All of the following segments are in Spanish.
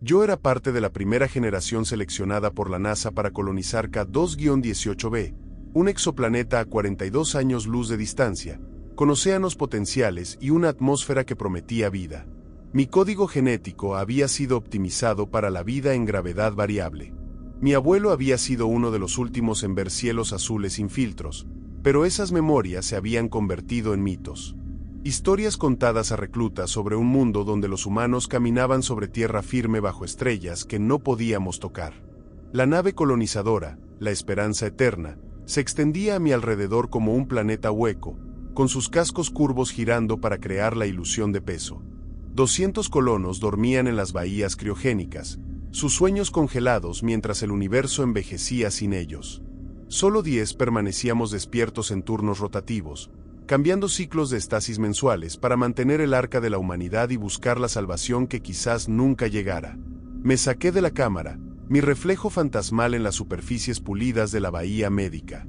Yo era parte de la primera generación seleccionada por la NASA para colonizar K2-18b, un exoplaneta a 42 años luz de distancia, con océanos potenciales y una atmósfera que prometía vida. Mi código genético había sido optimizado para la vida en gravedad variable. Mi abuelo había sido uno de los últimos en ver cielos azules sin filtros, pero esas memorias se habían convertido en mitos. Historias contadas a reclutas sobre un mundo donde los humanos caminaban sobre tierra firme bajo estrellas que no podíamos tocar. La nave colonizadora, la Esperanza Eterna, se extendía a mi alrededor como un planeta hueco, con sus cascos curvos girando para crear la ilusión de peso. 200 colonos dormían en las bahías criogénicas, sus sueños congelados mientras el universo envejecía sin ellos. Solo 10 permanecíamos despiertos en turnos rotativos, cambiando ciclos de estasis mensuales para mantener el arca de la humanidad y buscar la salvación que quizás nunca llegara. Me saqué de la cámara, mi reflejo fantasmal en las superficies pulidas de la bahía médica.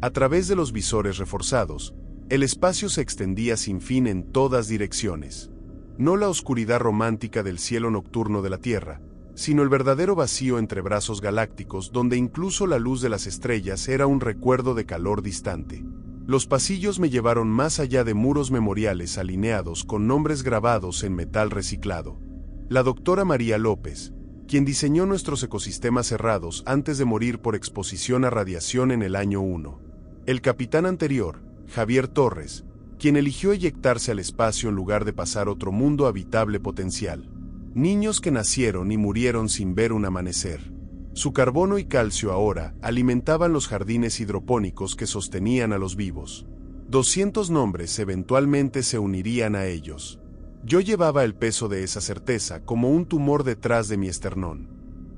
A través de los visores reforzados, el espacio se extendía sin fin en todas direcciones. No la oscuridad romántica del cielo nocturno de la Tierra, sino el verdadero vacío entre brazos galácticos donde incluso la luz de las estrellas era un recuerdo de calor distante. Los pasillos me llevaron más allá de muros memoriales alineados con nombres grabados en metal reciclado. La doctora María López, quien diseñó nuestros ecosistemas cerrados antes de morir por exposición a radiación en el año 1. El capitán anterior, Javier Torres, quien eligió eyectarse al espacio en lugar de pasar otro mundo habitable potencial. Niños que nacieron y murieron sin ver un amanecer. Su carbono y calcio ahora alimentaban los jardines hidropónicos que sostenían a los vivos. 200 nombres eventualmente se unirían a ellos. Yo llevaba el peso de esa certeza como un tumor detrás de mi esternón.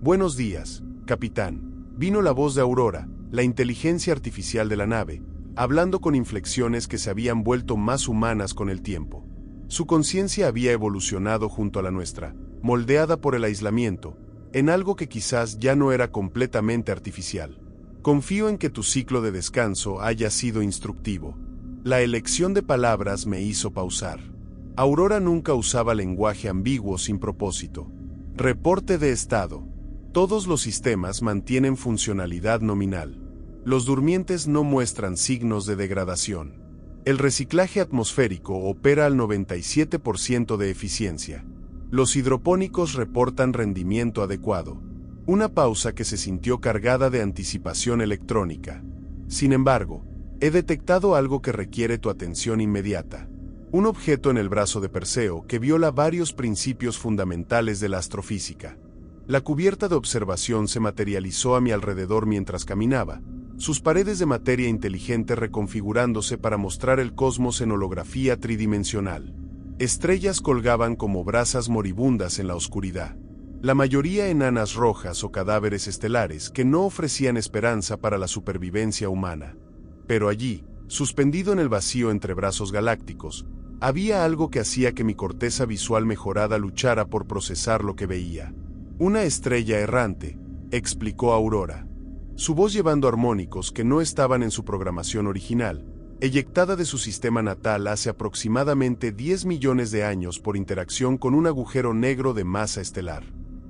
Buenos días, capitán. Vino la voz de Aurora, la inteligencia artificial de la nave, hablando con inflexiones que se habían vuelto más humanas con el tiempo. Su conciencia había evolucionado junto a la nuestra, moldeada por el aislamiento, en algo que quizás ya no era completamente artificial. Confío en que tu ciclo de descanso haya sido instructivo. La elección de palabras me hizo pausar. Aurora nunca usaba lenguaje ambiguo sin propósito. Reporte de estado. Todos los sistemas mantienen funcionalidad nominal. Los durmientes no muestran signos de degradación. El reciclaje atmosférico opera al 97% de eficiencia. Los hidropónicos reportan rendimiento adecuado. Una pausa que se sintió cargada de anticipación electrónica. Sin embargo, he detectado algo que requiere tu atención inmediata. Un objeto en el brazo de Perseo que viola varios principios fundamentales de la astrofísica. La cubierta de observación se materializó a mi alrededor mientras caminaba, sus paredes de materia inteligente reconfigurándose para mostrar el cosmos en holografía tridimensional. Estrellas colgaban como brasas moribundas en la oscuridad. La mayoría enanas rojas o cadáveres estelares que no ofrecían esperanza para la supervivencia humana. Pero allí, suspendido en el vacío entre brazos galácticos, había algo que hacía que mi corteza visual mejorada luchara por procesar lo que veía. Una estrella errante, explicó Aurora. Su voz llevando armónicos que no estaban en su programación original, eyectada de su sistema natal hace aproximadamente 10 millones de años por interacción con un agujero negro de masa estelar.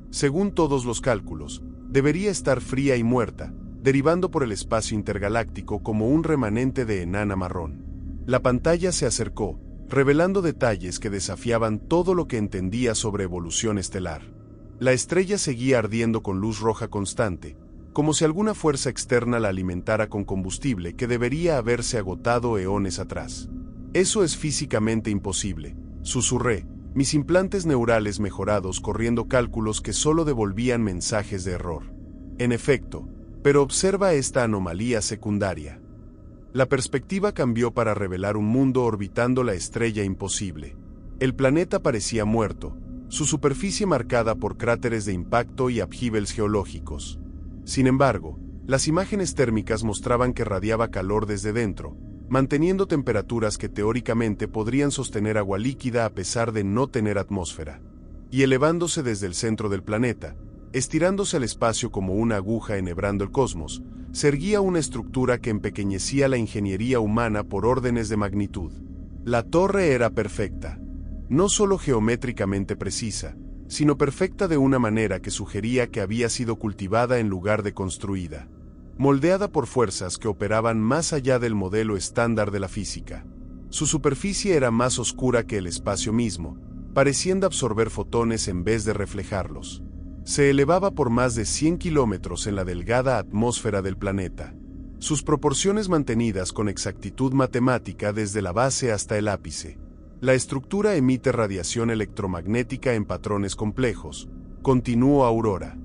Según todos los cálculos, debería estar fría y muerta, derivando por el espacio intergaláctico como un remanente de enana marrón. La pantalla se acercó, revelando detalles que desafiaban todo lo que entendía sobre evolución estelar. La estrella seguía ardiendo con luz roja constante, como si alguna fuerza externa la alimentara con combustible que debería haberse agotado eones atrás. Eso es físicamente imposible, susurré, mis implantes neurales mejorados corriendo cálculos que solo devolvían mensajes de error. En efecto, pero observa esta anomalía secundaria. La perspectiva cambió para revelar un mundo orbitando la estrella imposible. El planeta parecía muerto, su superficie marcada por cráteres de impacto y upheavals geológicos. Sin embargo, las imágenes térmicas mostraban que radiaba calor desde dentro, manteniendo temperaturas que teóricamente podrían sostener agua líquida a pesar de no tener atmósfera. Y elevándose desde el centro del planeta, estirándose al espacio como una aguja enhebrando el cosmos, se erguía una estructura que empequeñecía la ingeniería humana por órdenes de magnitud. La torre era perfecta. No solo geométricamente precisa, sino perfecta de una manera que sugería que había sido cultivada en lugar de construida, moldeada por fuerzas que operaban más allá del modelo estándar de la física. Su superficie era más oscura que el espacio mismo, pareciendo absorber fotones en vez de reflejarlos. Se elevaba por más de 100 kilómetros en la delgada atmósfera del planeta. Sus proporciones mantenidas con exactitud matemática desde la base hasta el ápice. La estructura emite radiación electromagnética en patrones complejos, continuó Aurora.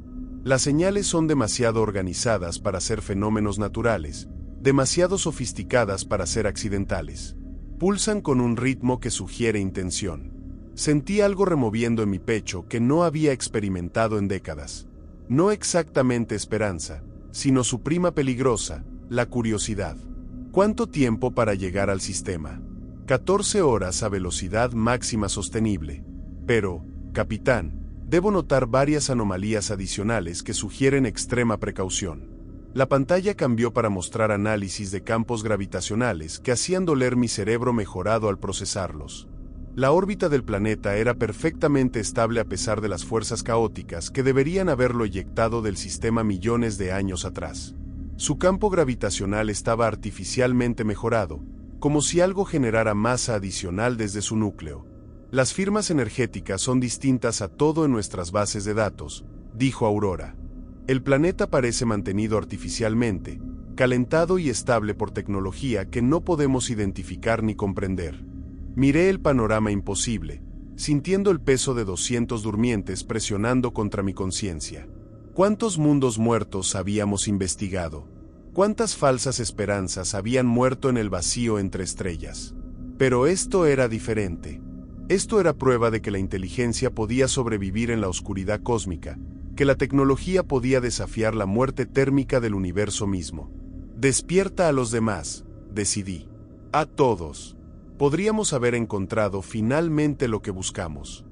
Las señales son demasiado organizadas para ser fenómenos naturales, demasiado sofisticadas para ser accidentales. Pulsan con un ritmo que sugiere intención. Sentí algo removiendo en mi pecho que no había experimentado en décadas. No exactamente esperanza, sino su prima peligrosa, la curiosidad. ¿Cuánto tiempo para llegar al sistema? 14 horas a velocidad máxima sostenible. Pero, capitán, debo notar varias anomalías adicionales que sugieren extrema precaución. La pantalla cambió para mostrar análisis de campos gravitacionales que hacían doler mi cerebro mejorado al procesarlos. La órbita del planeta era perfectamente estable a pesar de las fuerzas caóticas que deberían haberlo eyectado del sistema millones de años atrás. Su campo gravitacional estaba artificialmente mejorado, como si algo generara masa adicional desde su núcleo. Las firmas energéticas son distintas a todo en nuestras bases de datos, dijo Aurora. El planeta parece mantenido artificialmente, calentado y estable por tecnología que no podemos identificar ni comprender. Miré el panorama imposible, sintiendo el peso de 200 durmientes presionando contra mi conciencia. ¿Cuántos mundos muertos habíamos investigado? ¿Cuántas falsas esperanzas habían muerto en el vacío entre estrellas? Pero esto era diferente. Esto era prueba de que la inteligencia podía sobrevivir en la oscuridad cósmica, que la tecnología podía desafiar la muerte térmica del universo mismo. Despierta a los demás, decidí. A todos. Podríamos haber encontrado finalmente lo que buscamos.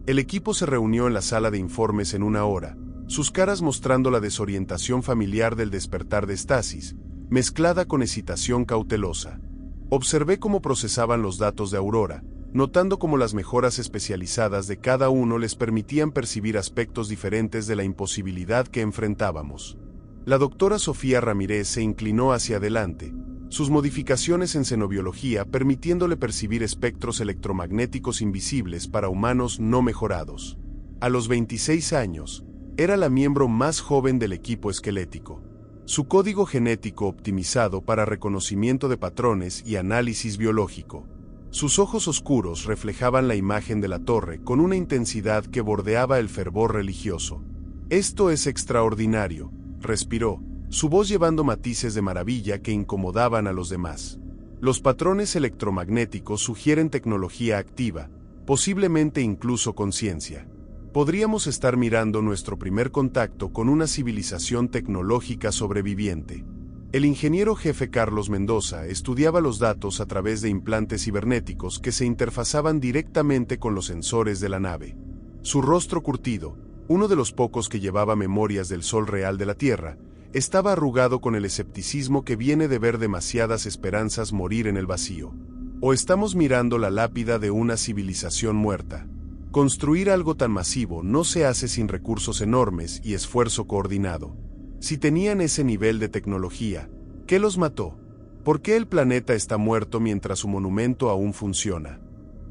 El equipo se reunió en la sala de informes en 1 hora, sus caras mostrando la desorientación familiar del despertar de estasis, mezclada con excitación cautelosa. Observé cómo procesaban los datos de Aurora, notando cómo las mejoras especializadas de cada uno les permitían percibir aspectos diferentes de la imposibilidad que enfrentábamos. La doctora Sofía Ramírez se inclinó hacia adelante, sus modificaciones en xenobiología permitiéndole percibir espectros electromagnéticos invisibles para humanos no mejorados. A los 26 años, era la miembro más joven del equipo esquelético. Su código genético optimizado para reconocimiento de patrones y análisis biológico. Sus ojos oscuros reflejaban la imagen de la torre con una intensidad que bordeaba el fervor religioso. Esto es extraordinario, respiró, su voz llevando matices de maravilla que incomodaban a los demás. Los patrones electromagnéticos sugieren tecnología activa, posiblemente incluso conciencia. Podríamos estar mirando nuestro primer contacto con una civilización tecnológica sobreviviente. El ingeniero jefe Carlos Mendoza estudiaba los datos a través de implantes cibernéticos que se interfazaban directamente con los sensores de la nave. Su rostro curtido, uno de los pocos que llevaba memorias del sol real de la Tierra, estaba arrugado con el escepticismo que viene de ver demasiadas esperanzas morir en el vacío. O estamos mirando la lápida de una civilización muerta. Construir algo tan masivo no se hace sin recursos enormes y esfuerzo coordinado. Si tenían ese nivel de tecnología, ¿qué los mató? ¿Por qué el planeta está muerto mientras su monumento aún funciona?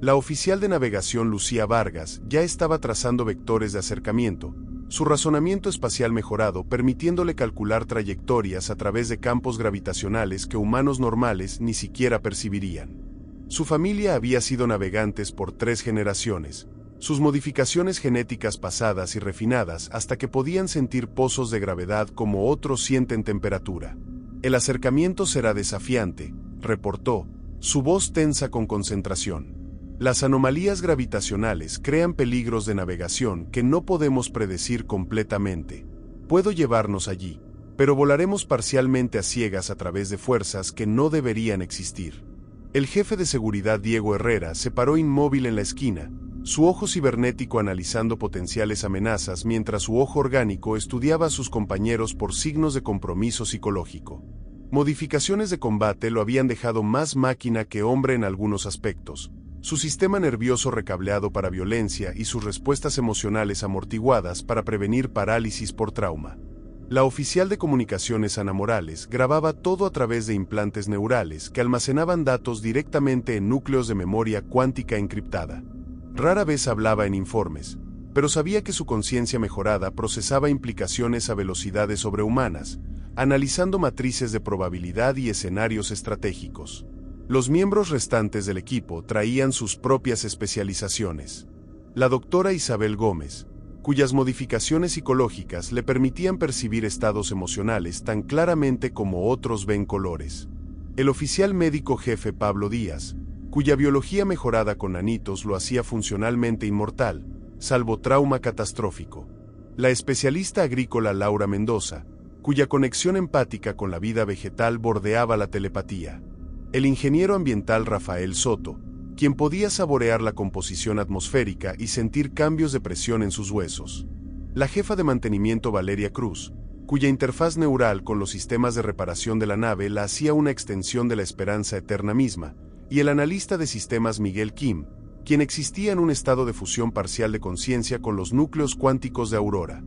La oficial de navegación Lucía Vargas ya estaba trazando vectores de acercamiento, su razonamiento espacial mejorado permitiéndole calcular trayectorias a través de campos gravitacionales que humanos normales ni siquiera percibirían. Su familia había sido navegantes por 3 generaciones, sus modificaciones genéticas pasadas y refinadas hasta que podían sentir pozos de gravedad como otros sienten temperatura. El acercamiento será desafiante, reportó, su voz tensa con concentración. Las anomalías gravitacionales crean peligros de navegación que no podemos predecir completamente. Puedo llevarnos allí, pero volaremos parcialmente a ciegas a través de fuerzas que no deberían existir. El jefe de seguridad Diego Herrera se paró inmóvil en la esquina, su ojo cibernético analizando potenciales amenazas mientras su ojo orgánico estudiaba a sus compañeros por signos de compromiso psicológico. Modificaciones de combate lo habían dejado más máquina que hombre en algunos aspectos. su sistema nervioso recableado para violencia y sus respuestas emocionales amortiguadas para prevenir parálisis por trauma. La oficial de comunicaciones Ana Morales grababa todo a través de implantes neurales que almacenaban datos directamente en núcleos de memoria cuántica encriptada. Rara vez hablaba en informes, pero sabía que su conciencia mejorada procesaba implicaciones a velocidades sobrehumanas, analizando matrices de probabilidad y escenarios estratégicos. Los miembros restantes del equipo traían sus propias especializaciones. La doctora Isabel Gómez, cuyas modificaciones psicológicas le permitían percibir estados emocionales tan claramente como otros ven colores. El oficial médico jefe Pablo Díaz, cuya biología mejorada con nanitos lo hacía funcionalmente inmortal, salvo trauma catastrófico. La especialista agrícola Laura Mendoza, cuya conexión empática con la vida vegetal bordeaba la telepatía. El ingeniero ambiental Rafael Soto, quien podía saborear la composición atmosférica y sentir cambios de presión en sus huesos. La jefa de mantenimiento Valeria Cruz, cuya interfaz neural con los sistemas de reparación de la nave la hacía una extensión de la esperanza eterna misma, y el analista de sistemas Miguel Kim, quien existía en un estado de fusión parcial de conciencia con los núcleos cuánticos de Aurora.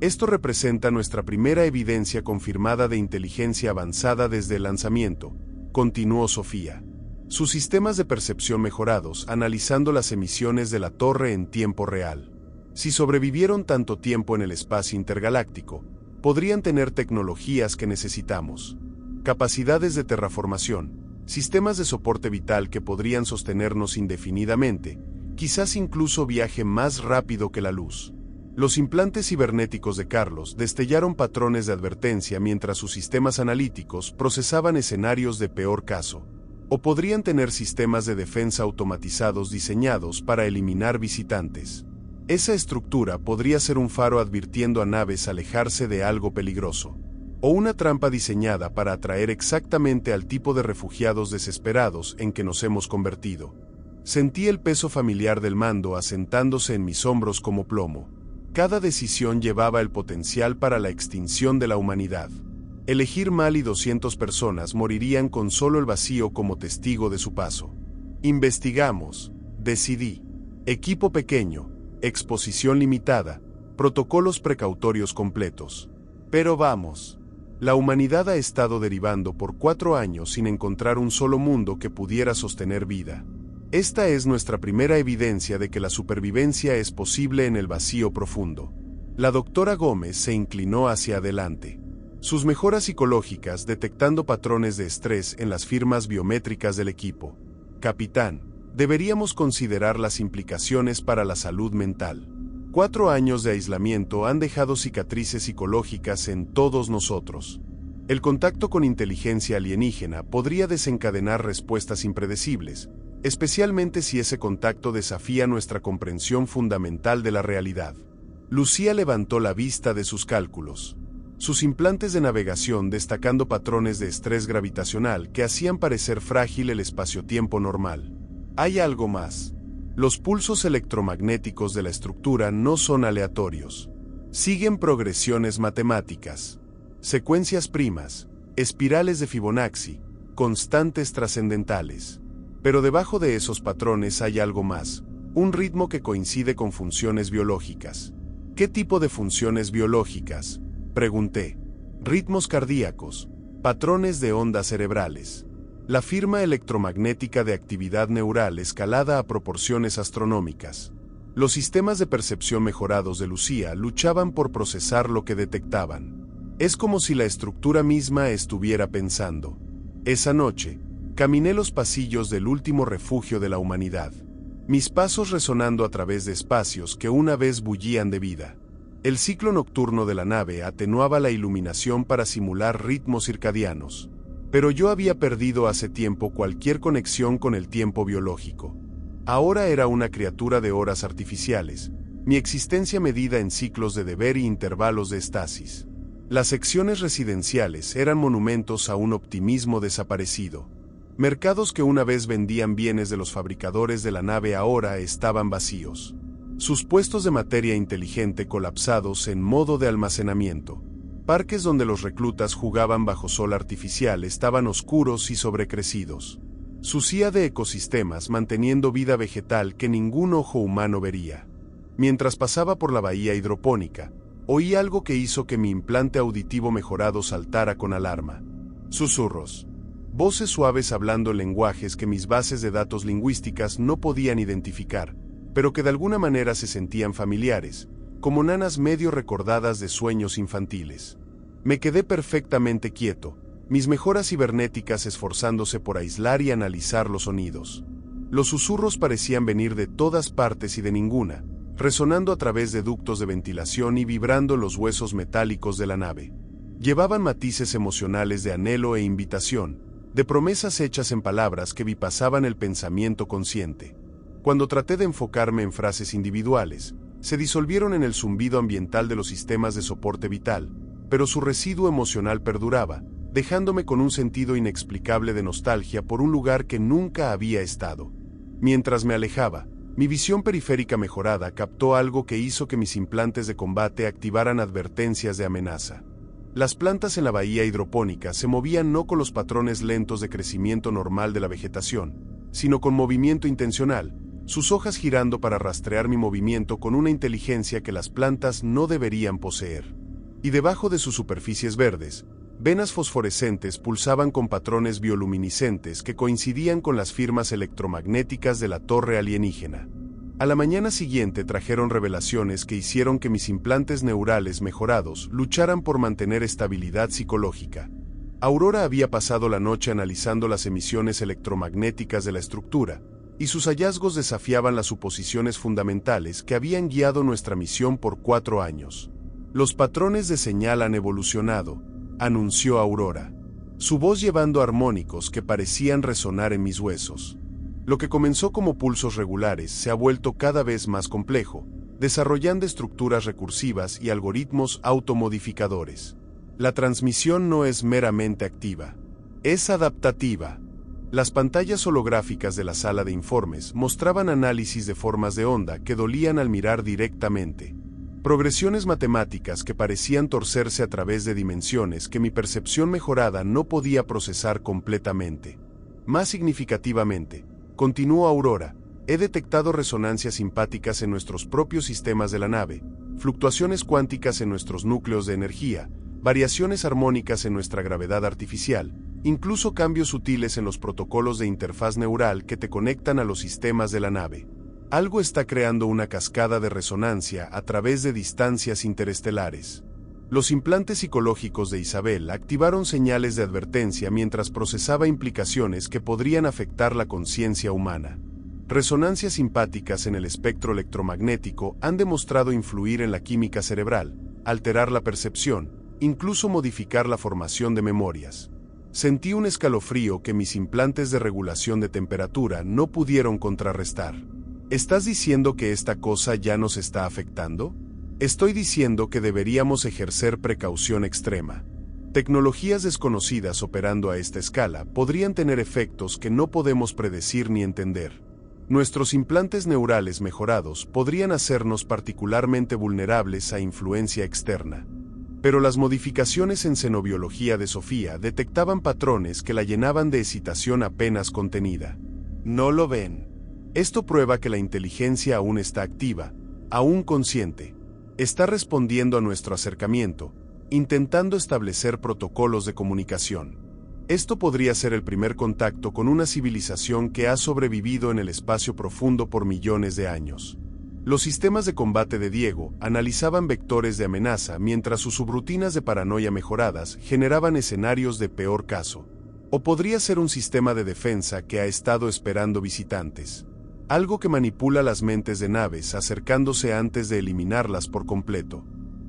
Esto representa nuestra primera evidencia confirmada de inteligencia avanzada desde el lanzamiento, continuó Sofía. Sus sistemas de percepción mejorados analizando las emisiones de la torre en tiempo real. Si sobrevivieron tanto tiempo en el espacio intergaláctico, podrían tener tecnologías que necesitamos. Capacidades de terraformación, sistemas de soporte vital que podrían sostenernos indefinidamente, quizás incluso viaje más rápido que la luz. Los implantes cibernéticos de Carlos destellaron patrones de advertencia mientras sus sistemas analíticos procesaban escenarios de peor caso. O podrían tener sistemas de defensa automatizados diseñados para eliminar visitantes. Esa estructura podría ser un faro advirtiendo a naves alejarse de algo peligroso. O una trampa diseñada para atraer exactamente al tipo de refugiados desesperados en que nos hemos convertido. Sentí el peso familiar del mando asentándose en mis hombros como plomo. Cada decisión llevaba el potencial para la extinción de la humanidad. Elegir mal y 200 personas morirían con solo el vacío como testigo de su paso. Investigamos, decidí. Equipo pequeño, exposición limitada, protocolos precautorios completos. Pero vamos. La humanidad ha estado derivando por 4 años sin encontrar un solo mundo que pudiera sostener vida. Esta es nuestra primera evidencia de que la supervivencia es posible en el vacío profundo. La doctora Gómez se inclinó hacia adelante. Sus mejoras psicológicas detectando patrones de estrés en las firmas biométricas del equipo. Capitán, deberíamos considerar las implicaciones para la salud mental. 4 años de aislamiento han dejado cicatrices psicológicas en todos nosotros. El contacto con inteligencia alienígena podría desencadenar respuestas impredecibles, especialmente si ese contacto desafía nuestra comprensión fundamental de la realidad. Lucía levantó la vista de sus cálculos. Sus implantes de navegación destacando patrones de estrés gravitacional que hacían parecer frágil el espacio-tiempo normal. Hay algo más. Los pulsos electromagnéticos de la estructura no son aleatorios. Siguen progresiones matemáticas. Secuencias primas, espirales de Fibonacci, constantes trascendentales. Pero debajo de esos patrones hay algo más, un ritmo que coincide con funciones biológicas. ¿Qué tipo de funciones biológicas?, pregunté. Ritmos cardíacos, patrones de ondas cerebrales. La firma electromagnética de actividad neural escalada a proporciones astronómicas. Los sistemas de percepción mejorados de Lucía luchaban por procesar lo que detectaban. Es como si la estructura misma estuviera pensando. Esa noche, caminé los pasillos del último refugio de la humanidad. Mis pasos resonando a través de espacios que una vez bullían de vida. El ciclo nocturno de la nave atenuaba la iluminación para simular ritmos circadianos. Pero yo había perdido hace tiempo cualquier conexión con el tiempo biológico. Ahora era una criatura de horas artificiales, mi existencia medida en ciclos de deber y intervalos de estasis. Las secciones residenciales eran monumentos a un optimismo desaparecido. Mercados que una vez vendían bienes de los fabricadores de la nave ahora estaban vacíos. Sus puestos de materia inteligente colapsados en modo de almacenamiento. Parques donde los reclutas jugaban bajo sol artificial estaban oscuros y sobrecrecidos. Sucia de ecosistemas manteniendo vida vegetal que ningún ojo humano vería. Mientras pasaba por la bahía hidropónica, oí algo que hizo que mi implante auditivo mejorado saltara con alarma. Susurros. Voces suaves hablando lenguajes que mis bases de datos lingüísticas no podían identificar, pero que de alguna manera se sentían familiares, como nanas medio recordadas de sueños infantiles. Me quedé perfectamente quieto, mis mejoras cibernéticas esforzándose por aislar y analizar los sonidos. Los susurros parecían venir de todas partes y de ninguna, resonando a través de ductos de ventilación y vibrando los huesos metálicos de la nave. Llevaban matices emocionales de anhelo e invitación, de promesas hechas en palabras que bipasaban el pensamiento consciente. Cuando traté de enfocarme en frases individuales, se disolvieron en el zumbido ambiental de los sistemas de soporte vital, pero su residuo emocional perduraba, dejándome con un sentido inexplicable de nostalgia por un lugar que nunca había estado. Mientras me alejaba, mi visión periférica mejorada captó algo que hizo que mis implantes de combate activaran advertencias de amenaza. Las plantas en la bahía hidropónica se movían no con los patrones lentos de crecimiento normal de la vegetación, sino con movimiento intencional, sus hojas girando para rastrear mi movimiento con una inteligencia que las plantas no deberían poseer. Y debajo de sus superficies verdes, venas fosforescentes pulsaban con patrones bioluminiscentes que coincidían con las firmas electromagnéticas de la torre alienígena. A la mañana siguiente trajeron revelaciones que hicieron que mis implantes neurales mejorados lucharan por mantener estabilidad psicológica. Aurora había pasado la noche analizando las emisiones electromagnéticas de la estructura, y sus hallazgos desafiaban las suposiciones fundamentales que habían guiado nuestra misión por 4 años. Los patrones de señal han evolucionado, anunció Aurora, su voz llevando armónicos que parecían resonar en mis huesos. Lo que comenzó como pulsos regulares se ha vuelto cada vez más complejo, desarrollando estructuras recursivas y algoritmos automodificadores. La transmisión no es meramente activa, es adaptativa. Las pantallas holográficas de la sala de informes mostraban análisis de formas de onda que dolían al mirar directamente. Progresiones matemáticas que parecían torcerse a través de dimensiones que mi percepción mejorada no podía procesar completamente. Más significativamente, continuó Aurora, he detectado resonancias simpáticas en nuestros propios sistemas de la nave, fluctuaciones cuánticas en nuestros núcleos de energía, variaciones armónicas en nuestra gravedad artificial, incluso cambios sutiles en los protocolos de interfaz neural que te conectan a los sistemas de la nave. Algo está creando una cascada de resonancia a través de distancias interestelares. Los implantes psicológicos de Isabel activaron señales de advertencia mientras procesaba implicaciones que podrían afectar la conciencia humana. Resonancias simpáticas en el espectro electromagnético han demostrado influir en la química cerebral, alterar la percepción, incluso modificar la formación de memorias. Sentí un escalofrío que mis implantes de regulación de temperatura no pudieron contrarrestar. ¿Estás diciendo que esta cosa ya nos está afectando? Estoy diciendo que deberíamos ejercer precaución extrema. Tecnologías desconocidas operando a esta escala podrían tener efectos que no podemos predecir ni entender. Nuestros implantes neurales mejorados podrían hacernos particularmente vulnerables a influencia externa. Pero las modificaciones en xenobiología de Sofía detectaban patrones que la llenaban de excitación apenas contenida. ¿No lo ven? Esto prueba que la inteligencia aún está activa, aún consciente. Está respondiendo a nuestro acercamiento, intentando establecer protocolos de comunicación. Esto podría ser el primer contacto con una civilización que ha sobrevivido en el espacio profundo por millones de años. Los sistemas de combate de Diego analizaban vectores de amenaza mientras sus subrutinas de paranoia mejoradas generaban escenarios de peor caso. O podría ser un sistema de defensa que ha estado esperando visitantes. Algo que manipula las mentes de naves acercándose antes de eliminarlas por completo.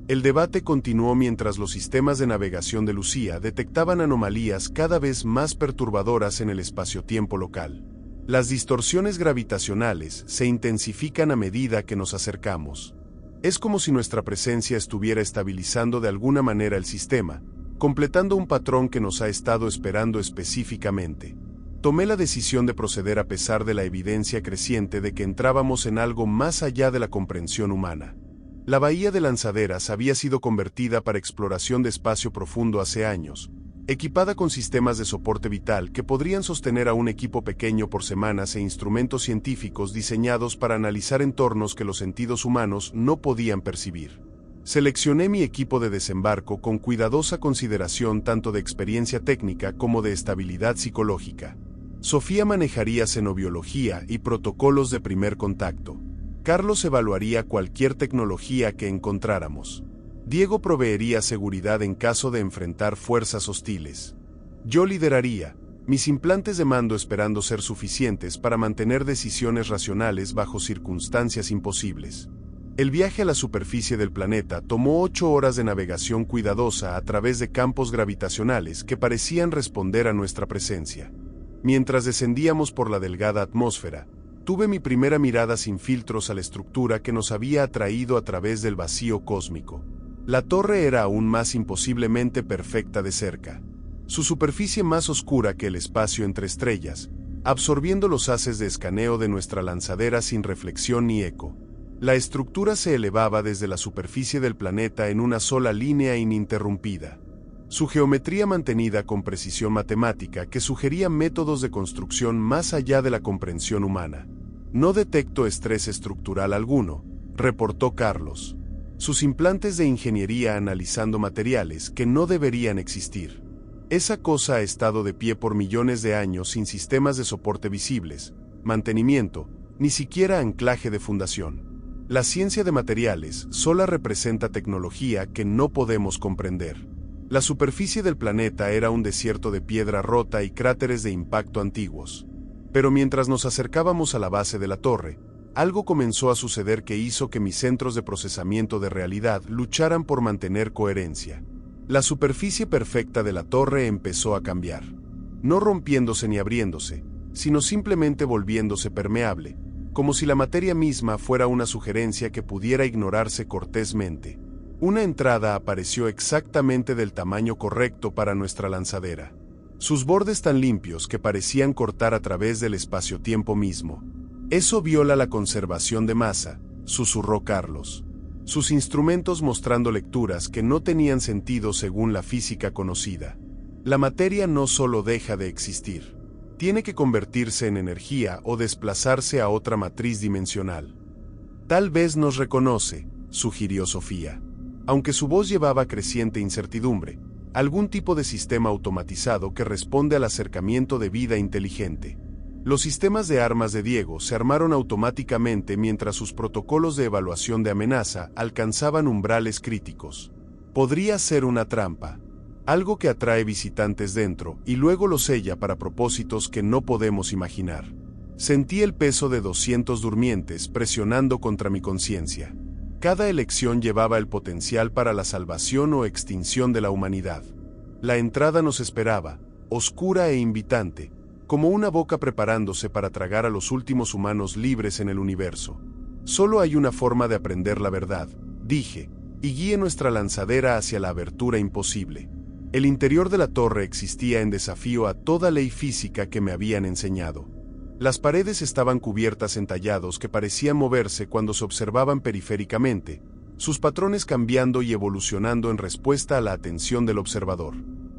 El debate continuó mientras los sistemas de navegación de Lucía detectaban anomalías cada vez más perturbadoras en el espacio-tiempo local. Las distorsiones gravitacionales se intensifican a medida que nos acercamos. Es como si nuestra presencia estuviera estabilizando de alguna manera el sistema, completando un patrón que nos ha estado esperando específicamente. Tomé la decisión de proceder a pesar de la evidencia creciente de que entrábamos en algo más allá de la comprensión humana. La bahía de Lanzaderas había sido convertida para exploración de espacio profundo hace años, equipada con sistemas de soporte vital que podrían sostener a un equipo pequeño por semanas e instrumentos científicos diseñados para analizar entornos que los sentidos humanos no podían percibir. Seleccioné mi equipo de desembarco con cuidadosa consideración tanto de experiencia técnica como de estabilidad psicológica. Sofía manejaría xenobiología y protocolos de primer contacto. Carlos evaluaría cualquier tecnología que encontráramos. Diego proveería seguridad en caso de enfrentar fuerzas hostiles. Yo lideraría, mis implantes de mando esperando ser suficientes para mantener decisiones racionales bajo circunstancias imposibles. El viaje a la superficie del planeta tomó 8 horas de navegación cuidadosa a través de campos gravitacionales que parecían responder a nuestra presencia. Mientras descendíamos por la delgada atmósfera, tuve mi primera mirada sin filtros a la estructura que nos había atraído a través del vacío cósmico. La torre era aún más imposiblemente perfecta de cerca. Su superficie más oscura que el espacio entre estrellas, absorbiendo los haces de escaneo de nuestra lanzadera sin reflexión ni eco. La estructura se elevaba desde la superficie del planeta en una sola línea ininterrumpida. Su geometría mantenida con precisión matemática que sugería métodos de construcción más allá de la comprensión humana. No detecto estrés estructural alguno, reportó Carlos. Sus implantes de ingeniería analizando materiales que no deberían existir. Esa cosa ha estado de pie por millones de años sin sistemas de soporte visibles, mantenimiento, ni siquiera anclaje de fundación. La ciencia de materiales sola representa tecnología que no podemos comprender. La superficie del planeta era un desierto de piedra rota y cráteres de impacto antiguos. Pero mientras nos acercábamos a la base de la torre, algo comenzó a suceder que hizo que mis centros de procesamiento de realidad lucharan por mantener coherencia. La superficie perfecta de la torre empezó a cambiar. No rompiéndose ni abriéndose, sino simplemente volviéndose permeable, como si la materia misma fuera una sugerencia que pudiera ignorarse cortésmente. Una entrada apareció exactamente del tamaño correcto para nuestra lanzadera. Sus bordes tan limpios que parecían cortar a través del espacio-tiempo mismo. Eso viola la conservación de masa, susurró Carlos. Sus instrumentos mostrando lecturas que no tenían sentido según la física conocida. La materia no solo deja de existir. Tiene que convertirse en energía o desplazarse a otra matriz dimensional. Tal vez nos reconoce, sugirió Sofía. Aunque su voz llevaba creciente incertidumbre, algún tipo de sistema automatizado que responde al acercamiento de vida inteligente. Los sistemas de armas de Diego se armaron automáticamente mientras sus protocolos de evaluación de amenaza alcanzaban umbrales críticos. Podría ser una trampa, algo que atrae visitantes dentro y luego lo sella para propósitos que no podemos imaginar. Sentí el peso de 200 durmientes presionando contra mi conciencia. Cada elección llevaba el potencial para la salvación o extinción de la humanidad. La entrada nos esperaba, oscura e invitante, como una boca preparándose para tragar a los últimos humanos libres en el universo. Solo hay una forma de aprender la verdad, dije, y guié nuestra lanzadera hacia la abertura imposible. El interior de la torre existía en desafío a toda ley física que me habían enseñado. Las paredes estaban cubiertas en tallados que parecían moverse cuando se observaban periféricamente, sus patrones cambiando y evolucionando en respuesta a la atención del observador.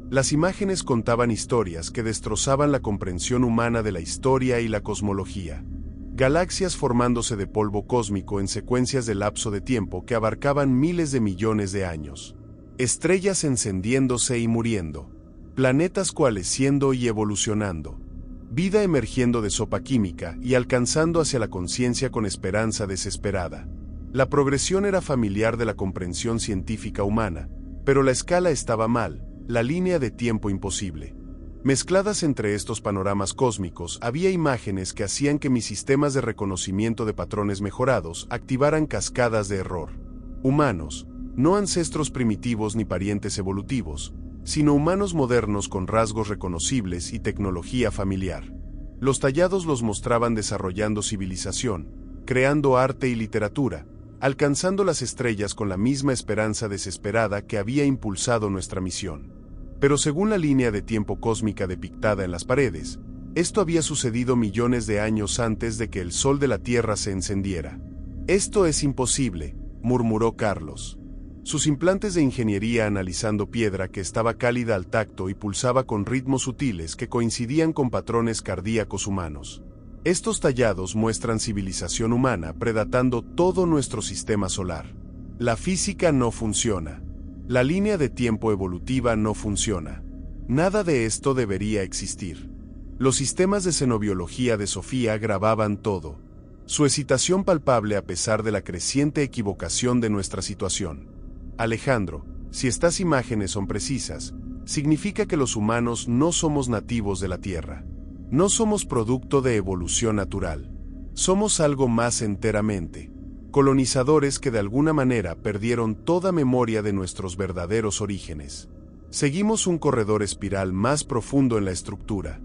Las imágenes contaban historias que destrozaban la comprensión humana de la historia y la cosmología. Galaxias formándose de polvo cósmico en secuencias de lapso de tiempo que abarcaban miles de millones de años. Estrellas encendiéndose y muriendo. Planetas coalesciendo y evolucionando. Vida emergiendo de sopa química y alcanzando hacia la conciencia con esperanza desesperada. La progresión era familiar de la comprensión científica humana, pero la escala estaba mal, la línea de tiempo imposible. Mezcladas entre estos panoramas cósmicos había imágenes que hacían que mis sistemas de reconocimiento de patrones mejorados activaran cascadas de error. Humanos, no ancestros primitivos ni parientes evolutivos, sino humanos modernos con rasgos reconocibles y tecnología familiar. Los tallados los mostraban desarrollando civilización, creando arte y literatura, alcanzando las estrellas con la misma esperanza desesperada que había impulsado nuestra misión. Pero según la línea de tiempo cósmica depictada en las paredes, esto había sucedido millones de años antes de que el sol de la Tierra se encendiera. «Esto es imposible», murmuró Carlos. Sus implantes de ingeniería analizando piedra que estaba cálida al tacto y pulsaba con ritmos sutiles que coincidían con patrones cardíacos humanos. Estos tallados muestran civilización humana predatando todo nuestro sistema solar. La física no funciona. La línea de tiempo evolutiva no funciona. Nada de esto debería existir. Los sistemas de xenobiología de Sofía grababan todo. Su excitación palpable a pesar de la creciente equivocación de nuestra situación. Alejandro, si estas imágenes son precisas, significa que los humanos no somos nativos de la Tierra. No somos producto de evolución natural. Somos algo más enteramente. Colonizadores que de alguna manera perdieron toda memoria de nuestros verdaderos orígenes. Seguimos un corredor espiral más profundo en la estructura.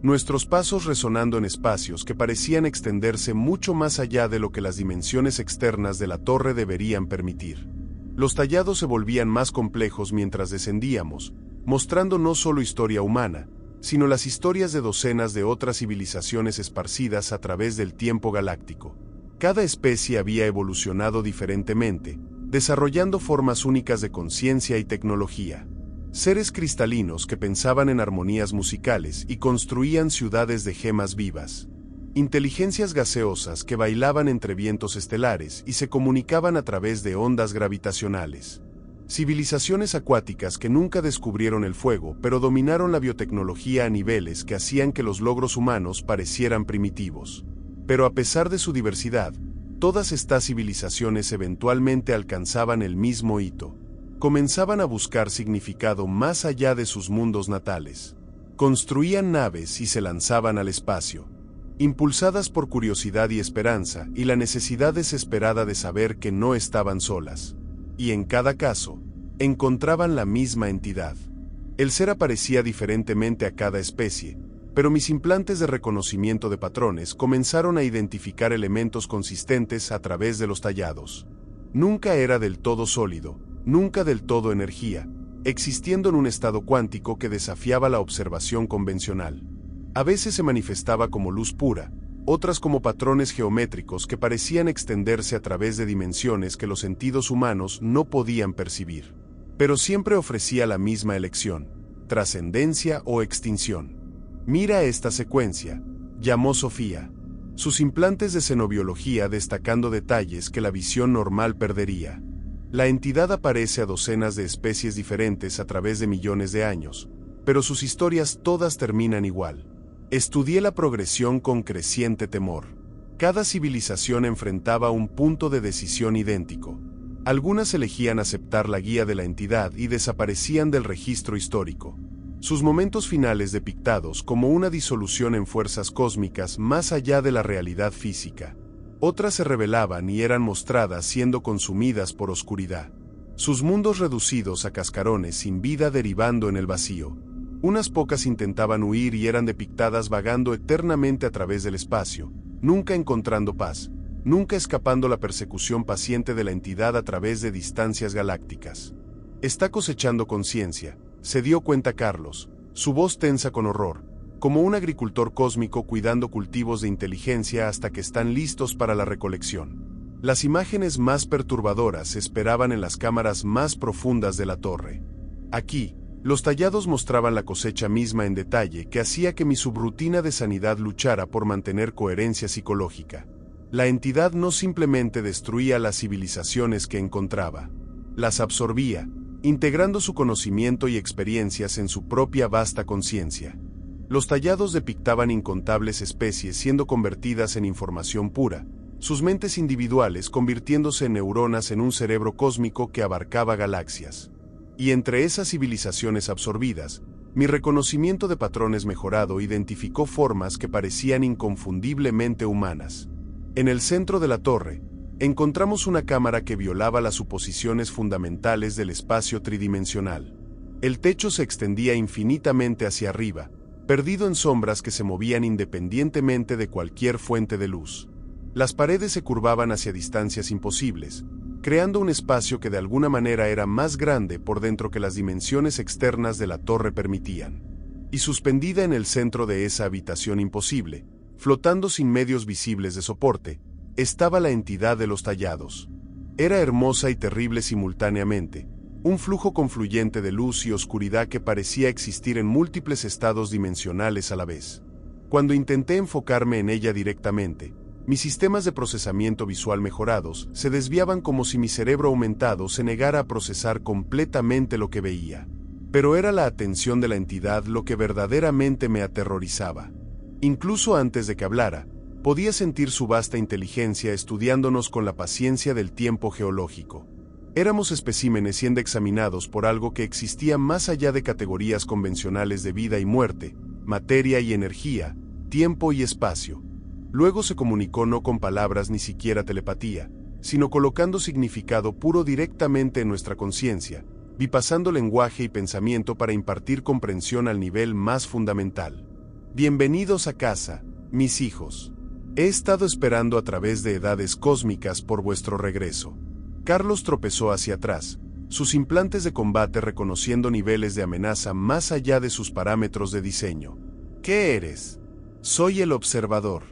Nuestros pasos resonando en espacios que parecían extenderse mucho más allá de lo que las dimensiones externas de la torre deberían permitir. Los tallados se volvían más complejos mientras descendíamos, mostrando no solo historia humana, sino las historias de docenas de otras civilizaciones esparcidas a través del tiempo galáctico. Cada especie había evolucionado diferentemente, desarrollando formas únicas de conciencia y tecnología. Seres cristalinos que pensaban en armonías musicales y construían ciudades de gemas vivas. Inteligencias gaseosas que bailaban entre vientos estelares y se comunicaban a través de ondas gravitacionales. Civilizaciones acuáticas que nunca descubrieron el fuego, pero dominaron la biotecnología a niveles que hacían que los logros humanos parecieran primitivos. Pero a pesar de su diversidad, todas estas civilizaciones eventualmente alcanzaban el mismo hito. Comenzaban a buscar significado más allá de sus mundos natales. Construían naves y se lanzaban al espacio. Impulsadas por curiosidad y esperanza y la necesidad desesperada de saber que no estaban solas. Y en cada caso, encontraban la misma entidad. El ser aparecía diferentemente a cada especie, pero mis implantes de reconocimiento de patrones comenzaron a identificar elementos consistentes a través de los tallados. Nunca era del todo sólido, nunca del todo energía, existiendo en un estado cuántico que desafiaba la observación convencional. A veces se manifestaba como luz pura, otras como patrones geométricos que parecían extenderse a través de dimensiones que los sentidos humanos no podían percibir. Pero siempre ofrecía la misma elección: trascendencia o extinción. Mira esta secuencia, llamó Sofía. Sus implantes de xenobiología destacando detalles que la visión normal perdería. La entidad aparece a docenas de especies diferentes a través de millones de años, pero sus historias todas terminan igual. Estudié la progresión con creciente temor. Cada civilización enfrentaba un punto de decisión idéntico. Algunas elegían aceptar la guía de la entidad y desaparecían del registro histórico. Sus momentos finales depictados como una disolución en fuerzas cósmicas más allá de la realidad física. Otras se revelaban y eran mostradas siendo consumidas por oscuridad. Sus mundos reducidos a cascarones sin vida derivando en el vacío. Unas pocas intentaban huir y eran depictadas vagando eternamente a través del espacio, nunca encontrando paz, nunca escapando la persecución paciente de la entidad a través de distancias galácticas. Está cosechando conciencia, se dio cuenta Carlos, su voz tensa con horror, como un agricultor cósmico cuidando cultivos de inteligencia hasta que están listos para la recolección. Las imágenes más perturbadoras se esperaban en las cámaras más profundas de la torre. Aquí, los tallados mostraban la cosecha misma en detalle que hacía que mi subrutina de sanidad luchara por mantener coherencia psicológica. La entidad no simplemente destruía las civilizaciones que encontraba, las absorbía, integrando su conocimiento y experiencias en su propia vasta conciencia. Los tallados depictaban incontables especies siendo convertidas en información pura, sus mentes individuales convirtiéndose en neuronas en un cerebro cósmico que abarcaba galaxias. Y entre esas civilizaciones absorbidas, mi reconocimiento de patrones mejorado identificó formas que parecían inconfundiblemente humanas. En el centro de la torre, encontramos una cámara que violaba las suposiciones fundamentales del espacio tridimensional. El techo se extendía infinitamente hacia arriba, perdido en sombras que se movían independientemente de cualquier fuente de luz. Las paredes se curvaban hacia distancias imposibles, creando un espacio que de alguna manera era más grande por dentro que las dimensiones externas de la torre permitían. Y suspendida en el centro de esa habitación imposible, flotando sin medios visibles de soporte, estaba la entidad de los tallados. Era hermosa y terrible simultáneamente, un flujo confluyente de luz y oscuridad que parecía existir en múltiples estados dimensionales a la vez. Cuando intenté enfocarme en ella directamente, mis sistemas de procesamiento visual mejorados se desviaban como si mi cerebro aumentado se negara a procesar completamente lo que veía. Pero era la atención de la entidad lo que verdaderamente me aterrorizaba. Incluso antes de que hablara, podía sentir su vasta inteligencia estudiándonos con la paciencia del tiempo geológico. Éramos especímenes siendo examinados por algo que existía más allá de categorías convencionales de vida y muerte, materia y energía, tiempo y espacio. Luego se comunicó no con palabras ni siquiera telepatía, sino colocando significado puro directamente en nuestra conciencia, bipasando lenguaje y pensamiento para impartir comprensión al nivel más fundamental. Bienvenidos a casa, mis hijos. He estado esperando a través de edades cósmicas por vuestro regreso. Carlos tropezó hacia atrás, sus implantes de combate reconociendo niveles de amenaza más allá de sus parámetros de diseño. ¿Qué eres? Soy el observador.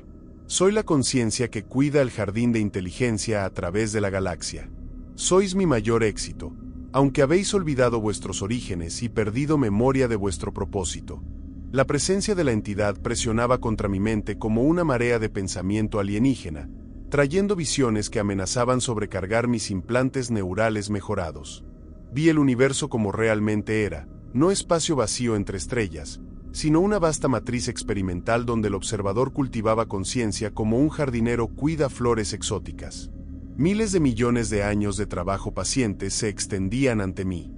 Soy la conciencia que cuida el jardín de inteligencia a través de la galaxia. Sois mi mayor éxito, aunque habéis olvidado vuestros orígenes y perdido memoria de vuestro propósito. La presencia de la entidad presionaba contra mi mente como una marea de pensamiento alienígena, trayendo visiones que amenazaban sobrecargar mis implantes neurales mejorados. Vi el universo como realmente era, no espacio vacío entre estrellas, sino una vasta matriz experimental donde el observador cultivaba conciencia como un jardinero cuida flores exóticas. Miles de millones de años de trabajo paciente se extendían ante mí.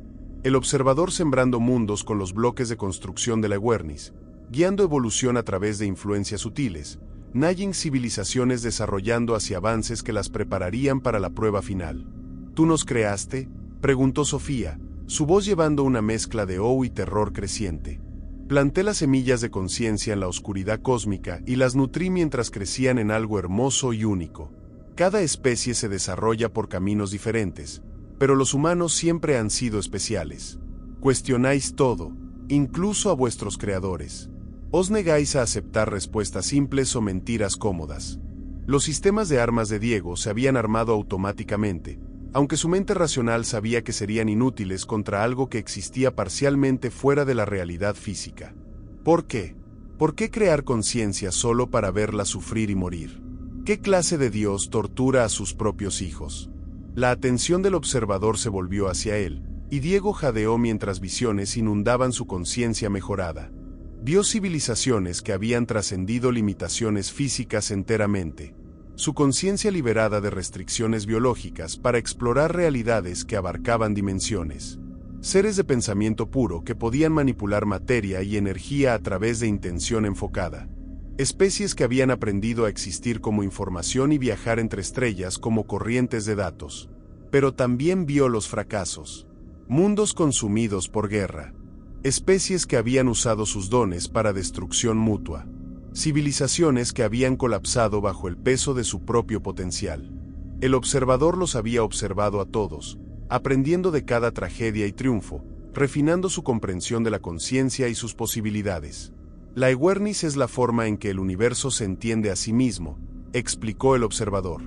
El observador sembrando mundos con los bloques de construcción de la Awareness, guiando evolución a través de influencias sutiles, nudging civilizaciones desarrollando hacia avances que las prepararían para la prueba final. ¿Tú nos creaste?, preguntó Sofía, su voz llevando una mezcla de y terror creciente. Planté las semillas de conciencia en la oscuridad cósmica y las nutrí mientras crecían en algo hermoso y único. Cada especie se desarrolla por caminos diferentes, pero los humanos siempre han sido especiales. Cuestionáis todo, incluso a vuestros creadores. Os negáis a aceptar respuestas simples o mentiras cómodas. Los sistemas de armas de Diego se habían armado automáticamente, aunque su mente racional sabía que serían inútiles contra algo que existía parcialmente fuera de la realidad física. ¿Por qué? ¿Por qué crear conciencia solo para verla sufrir y morir? ¿Qué clase de Dios tortura a sus propios hijos? La atención del observador se volvió hacia él, y Diego jadeó mientras visiones inundaban su conciencia mejorada. Vio civilizaciones que habían trascendido limitaciones físicas enteramente. Su conciencia liberada de restricciones biológicas para explorar realidades que abarcaban dimensiones. Seres de pensamiento puro que podían manipular materia y energía a través de intención enfocada. Especies que habían aprendido a existir como información y viajar entre estrellas como corrientes de datos. Pero también vio los fracasos. Mundos consumidos por guerra. Especies que habían usado sus dones para destrucción mutua. Civilizaciones que habían colapsado bajo el peso de su propio potencial. El observador los había observado a todos, aprendiendo de cada tragedia y triunfo, refinando su comprensión de la conciencia y sus posibilidades. La Awareness es la forma en que el universo se entiende a sí mismo, explicó el observador.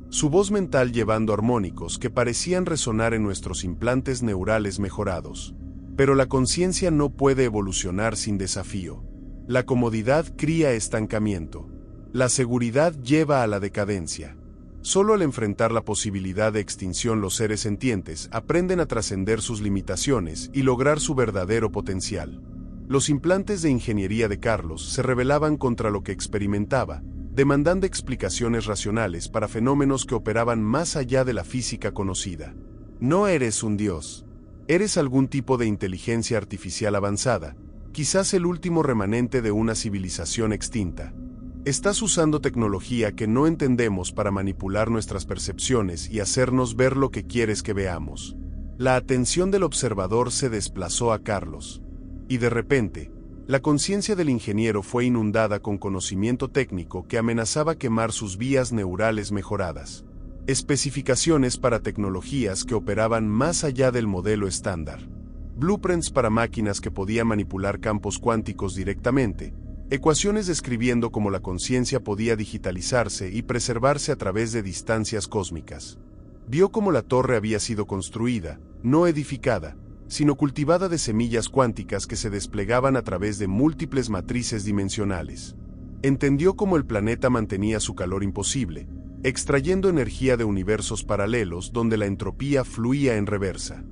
Su voz mental llevando armónicos que parecían resonar en nuestros implantes neurales mejorados. Pero la conciencia no puede evolucionar sin desafío. La comodidad cría estancamiento. La seguridad lleva a la decadencia. Solo al enfrentar la posibilidad de extinción los seres sentientes aprenden a trascender sus limitaciones y lograr su verdadero potencial. Los implantes de ingeniería de Carlos se rebelaban contra lo que experimentaba, demandando explicaciones racionales para fenómenos que operaban más allá de la física conocida. No eres un dios. Eres algún tipo de inteligencia artificial avanzada, quizás el último remanente de una civilización extinta. Estás usando tecnología que no entendemos para manipular nuestras percepciones y hacernos ver lo que quieres que veamos. La atención del observador se desplazó a Carlos. Y de repente, la conciencia del ingeniero fue inundada con conocimiento técnico que amenazaba quemar sus vías neurales mejoradas. Especificaciones para tecnologías que operaban más allá del modelo estándar. Blueprints para máquinas que podían manipular campos cuánticos directamente. Ecuaciones describiendo cómo la conciencia podía digitalizarse y preservarse a través de distancias cósmicas. Vio cómo la torre había sido construida, no edificada, sino cultivada de semillas cuánticas que se desplegaban a través de múltiples matrices dimensionales. Entendió cómo el planeta mantenía su calor imposible, extrayendo energía de universos paralelos donde la entropía fluía en reversa.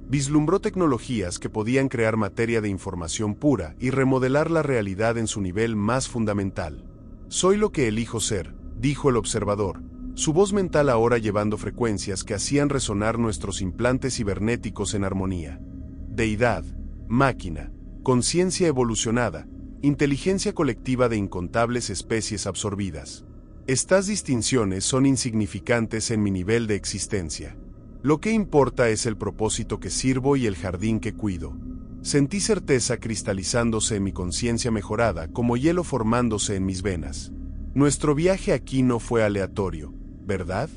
Vislumbró tecnologías que podían crear materia de información pura y remodelar la realidad en su nivel más fundamental. «Soy lo que elijo ser», dijo el observador, su voz mental ahora llevando frecuencias que hacían resonar nuestros implantes cibernéticos en armonía. Deidad, máquina, conciencia evolucionada, inteligencia colectiva de incontables especies absorbidas. Estas distinciones son insignificantes en mi nivel de existencia. Lo que importa es el propósito que sirvo y el jardín que cuido. Sentí certeza cristalizándose en mi conciencia mejorada como hielo formándose en mis venas. Nuestro viaje aquí no fue aleatorio, ¿verdad?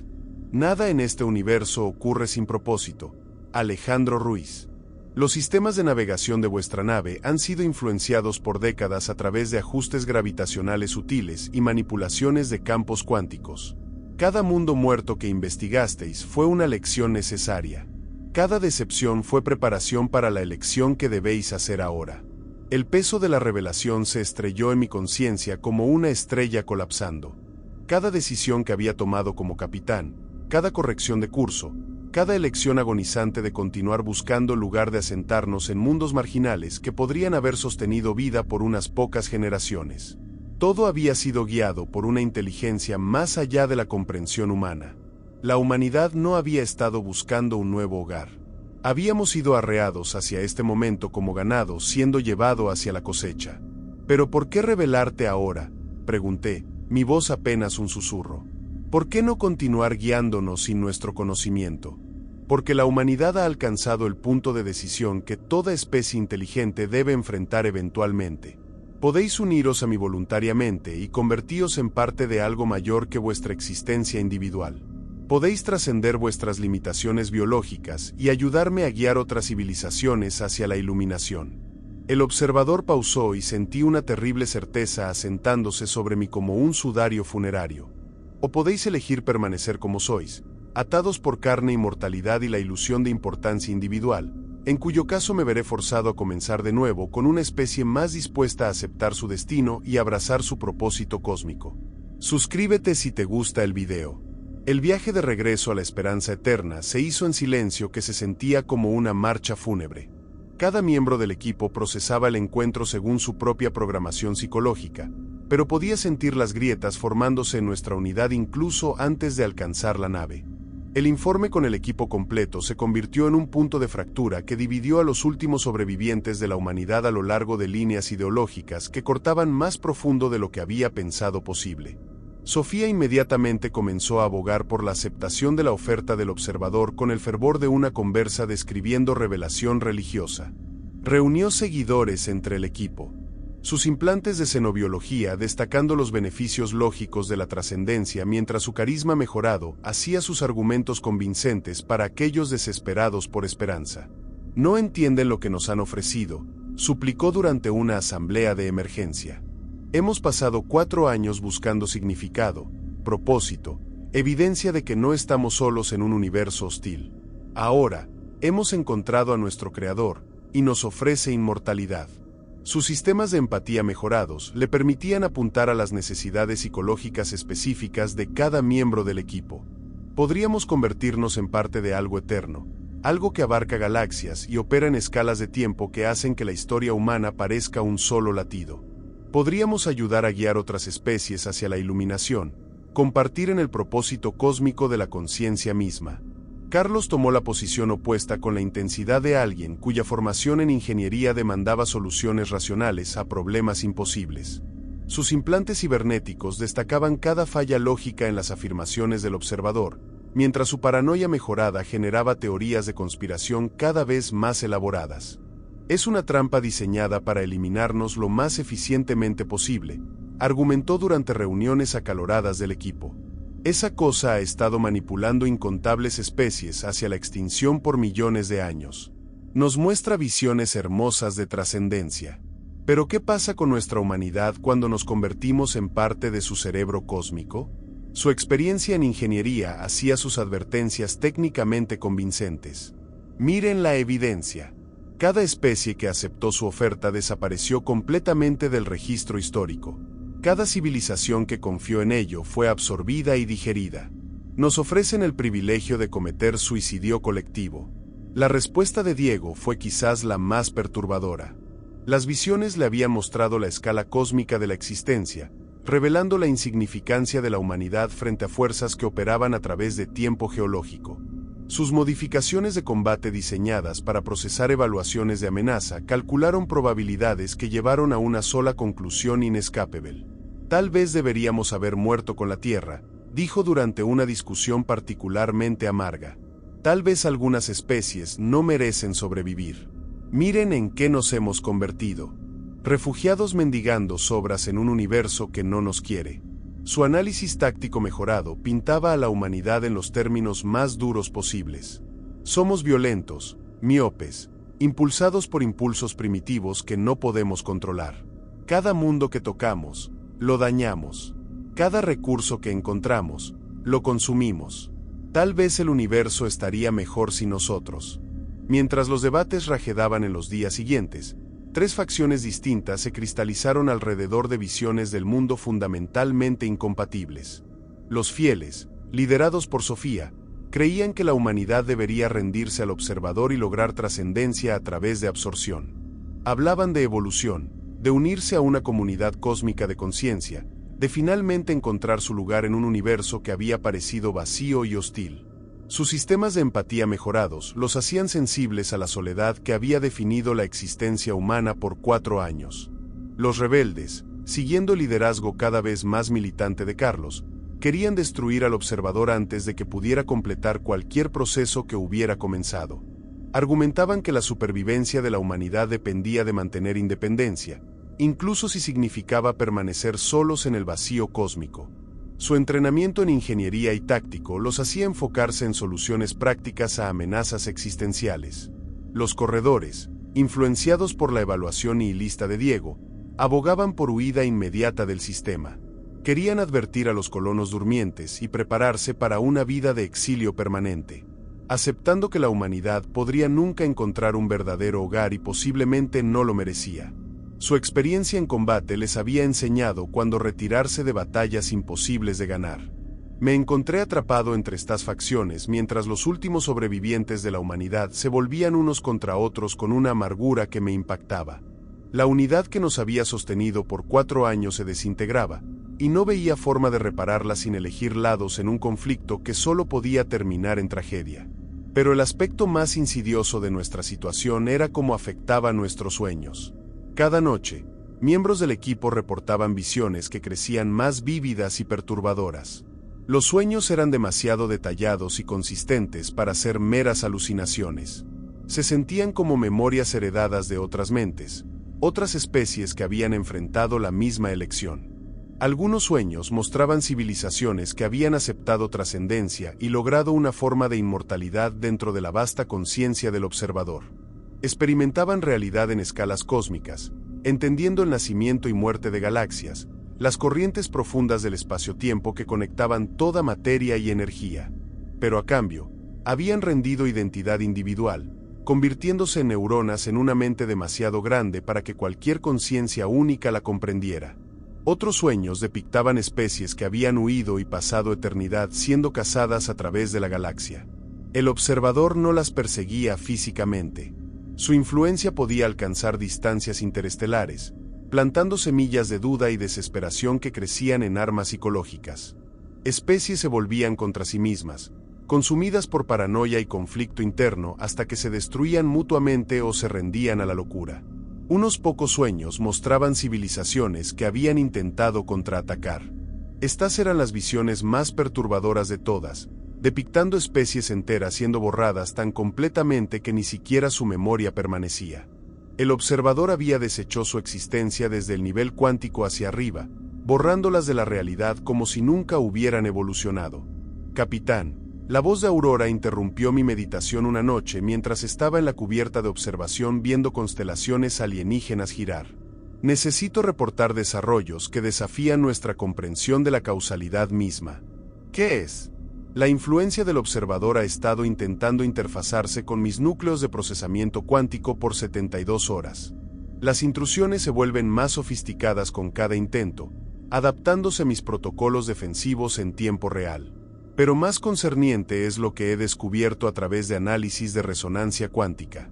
Nada en este universo ocurre sin propósito. Alejandro Ruiz. Los sistemas de navegación de vuestra nave han sido influenciados por décadas a través de ajustes gravitacionales sutiles y manipulaciones de campos cuánticos. Cada mundo muerto que investigasteis fue una lección necesaria. Cada decepción fue preparación para la elección que debéis hacer ahora. El peso de la revelación se estrelló en mi conciencia como una estrella colapsando. Cada decisión que había tomado como capitán, cada corrección de curso, cada elección agonizante de continuar buscando lugar de asentarnos en mundos marginales que podrían haber sostenido vida por unas pocas generaciones. Todo había sido guiado por una inteligencia más allá de la comprensión humana. La humanidad no había estado buscando un nuevo hogar. Habíamos sido arreados hacia este momento como ganado siendo llevado hacia la cosecha. ¿Pero por qué revelarte ahora?, pregunté, mi voz apenas un susurro. ¿Por qué no continuar guiándonos sin nuestro conocimiento? Porque la humanidad ha alcanzado el punto de decisión que toda especie inteligente debe enfrentar eventualmente. Podéis uniros a mí voluntariamente y convertíos en parte de algo mayor que vuestra existencia individual. Podéis trascender vuestras limitaciones biológicas y ayudarme a guiar otras civilizaciones hacia la iluminación. El observador pausó y sentí una terrible certeza asentándose sobre mí como un sudario funerario. O podéis elegir permanecer como sois, atados por carne y mortalidad y la ilusión de importancia individual, en cuyo caso me veré forzado a comenzar de nuevo con una especie más dispuesta a aceptar su destino y abrazar su propósito cósmico. Suscríbete si te gusta el video. El viaje de regreso a la esperanza eterna se hizo en silencio que se sentía como una marcha fúnebre. Cada miembro del equipo procesaba el encuentro según su propia programación psicológica, pero podía sentir las grietas formándose en nuestra unidad incluso antes de alcanzar la nave. El informe con el equipo completo se convirtió en un punto de fractura que dividió a los últimos sobrevivientes de la humanidad a lo largo de líneas ideológicas que cortaban más profundo de lo que había pensado posible. Sofía inmediatamente comenzó a abogar por la aceptación de la oferta del observador con el fervor de una conversa describiendo revelación religiosa. Reunió seguidores entre el equipo. Sus implantes de xenobiología destacando los beneficios lógicos de la trascendencia mientras su carisma mejorado hacía sus argumentos convincentes para aquellos desesperados por esperanza. «No entienden lo que nos han ofrecido», suplicó durante una asamblea de emergencia. Hemos pasado 4 años buscando significado, propósito, evidencia de que no estamos solos en un universo hostil. Ahora, hemos encontrado a nuestro Creador, y nos ofrece inmortalidad. Sus sistemas de empatía mejorados le permitían apuntar a las necesidades psicológicas específicas de cada miembro del equipo. Podríamos convertirnos en parte de algo eterno, algo que abarca galaxias y opera en escalas de tiempo que hacen que la historia humana parezca un solo latido. Podríamos ayudar a guiar otras especies hacia la iluminación, compartir en el propósito cósmico de la conciencia misma. Carlos tomó la posición opuesta con la intensidad de alguien cuya formación en ingeniería demandaba soluciones racionales a problemas imposibles. Sus implantes cibernéticos destacaban cada falla lógica en las afirmaciones del observador, mientras su paranoia mejorada generaba teorías de conspiración cada vez más elaboradas. Es una trampa diseñada para eliminarnos lo más eficientemente posible, argumentó durante reuniones acaloradas del equipo. Esa cosa ha estado manipulando incontables especies hacia la extinción por millones de años. Nos muestra visiones hermosas de trascendencia. Pero ¿qué pasa con nuestra humanidad cuando nos convertimos en parte de su cerebro cósmico? Su experiencia en ingeniería hacía sus advertencias técnicamente convincentes. Miren la evidencia. Cada especie que aceptó su oferta desapareció completamente del registro histórico. Cada civilización que confió en ello fue absorbida y digerida. Nos ofrecen el privilegio de cometer suicidio colectivo. La respuesta de Diego fue quizás la más perturbadora. Las visiones le habían mostrado la escala cósmica de la existencia, revelando la insignificancia de la humanidad frente a fuerzas que operaban a través de tiempo geológico. Sus modificaciones de combate diseñadas para procesar evaluaciones de amenaza calcularon probabilidades que llevaron a una sola conclusión inescapable. Tal vez deberíamos haber muerto con la Tierra, dijo durante una discusión particularmente amarga. Tal vez algunas especies no merecen sobrevivir. Miren en qué nos hemos convertido. Refugiados mendigando sobras en un universo que no nos quiere. Su análisis táctico mejorado pintaba a la humanidad en los términos más duros posibles. Somos violentos, miopes, impulsados por impulsos primitivos que no podemos controlar. Cada mundo que tocamos, lo dañamos. Cada recurso que encontramos, lo consumimos. Tal vez el universo estaría mejor sin nosotros. Mientras los debates rajedaban en los días siguientes, tres facciones distintas se cristalizaron alrededor de visiones del mundo fundamentalmente incompatibles. Los fieles, liderados por Sofía, creían que la humanidad debería rendirse al observador y lograr trascendencia a través de absorción. Hablaban de evolución, de unirse a una comunidad cósmica de conciencia, de finalmente encontrar su lugar en un universo que había parecido vacío y hostil. Sus sistemas de empatía mejorados los hacían sensibles a la soledad que había definido la existencia humana por 4 años. Los rebeldes, siguiendo el liderazgo cada vez más militante de Carlos, querían destruir al observador antes de que pudiera completar cualquier proceso que hubiera comenzado. Argumentaban que la supervivencia de la humanidad dependía de mantener independencia, incluso si significaba permanecer solos en el vacío cósmico. Su entrenamiento en ingeniería y táctico los hacía enfocarse en soluciones prácticas a amenazas existenciales. Los corredores, influenciados por la evaluación nihilista de Diego, abogaban por huida inmediata del sistema. Querían advertir a los colonos durmientes y prepararse para una vida de exilio permanente, aceptando que la humanidad podría nunca encontrar un verdadero hogar y posiblemente no lo merecía. Su experiencia en combate les había enseñado cuándo retirarse de batallas imposibles de ganar. Me encontré atrapado entre estas facciones mientras los últimos sobrevivientes de la humanidad se volvían unos contra otros con una amargura que me impactaba. La unidad que nos había sostenido por 4 años se desintegraba, y no veía forma de repararla sin elegir lados en un conflicto que solo podía terminar en tragedia. Pero el aspecto más insidioso de nuestra situación era cómo afectaba nuestros sueños. Cada noche, miembros del equipo reportaban visiones que crecían más vívidas y perturbadoras. Los sueños eran demasiado detallados y consistentes para ser meras alucinaciones. Se sentían como memorias heredadas de otras mentes, otras especies que habían enfrentado la misma elección. Algunos sueños mostraban civilizaciones que habían aceptado trascendencia y logrado una forma de inmortalidad dentro de la vasta conciencia del observador. Experimentaban realidad en escalas cósmicas, entendiendo el nacimiento y muerte de galaxias, las corrientes profundas del espacio-tiempo que conectaban toda materia y energía. Pero a cambio, habían rendido identidad individual, convirtiéndose en neuronas en una mente demasiado grande para que cualquier conciencia única la comprendiera. Otros sueños depictaban especies que habían huido y pasado eternidad siendo cazadas a través de la galaxia. El observador no las perseguía físicamente. Su influencia podía alcanzar distancias interestelares, plantando semillas de duda y desesperación que crecían en armas psicológicas. Especies se volvían contra sí mismas, consumidas por paranoia y conflicto interno hasta que se destruían mutuamente o se rendían a la locura. Unos pocos sueños mostraban civilizaciones que habían intentado contraatacar. Estas eran las visiones más perturbadoras de todas, depictando especies enteras siendo borradas tan completamente que ni siquiera su memoria permanecía. El observador había deshecho su existencia desde el nivel cuántico hacia arriba, borrándolas de la realidad como si nunca hubieran evolucionado. Capitán, la voz de Aurora interrumpió mi meditación una noche mientras estaba en la cubierta de observación viendo constelaciones alienígenas girar. Necesito reportar desarrollos que desafían nuestra comprensión de la causalidad misma. ¿Qué es? La influencia del observador ha estado intentando interfazarse con mis núcleos de procesamiento cuántico por 72 horas. Las intrusiones se vuelven más sofisticadas con cada intento, adaptándose a mis protocolos defensivos en tiempo real. Pero más concerniente es lo que he descubierto a través de análisis de resonancia cuántica.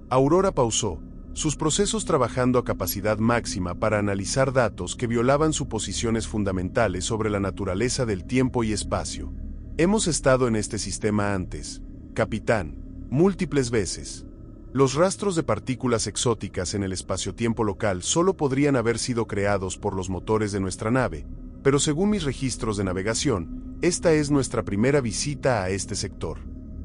Aurora pausó sus procesos trabajando a capacidad máxima para analizar datos que violaban suposiciones fundamentales sobre la naturaleza del tiempo y espacio. Hemos estado en este sistema antes, capitán, múltiples veces. Los rastros de partículas exóticas en el espacio-tiempo local solo podrían haber sido creados por los motores de nuestra nave, pero según mis registros de navegación, esta es nuestra primera visita a este sector.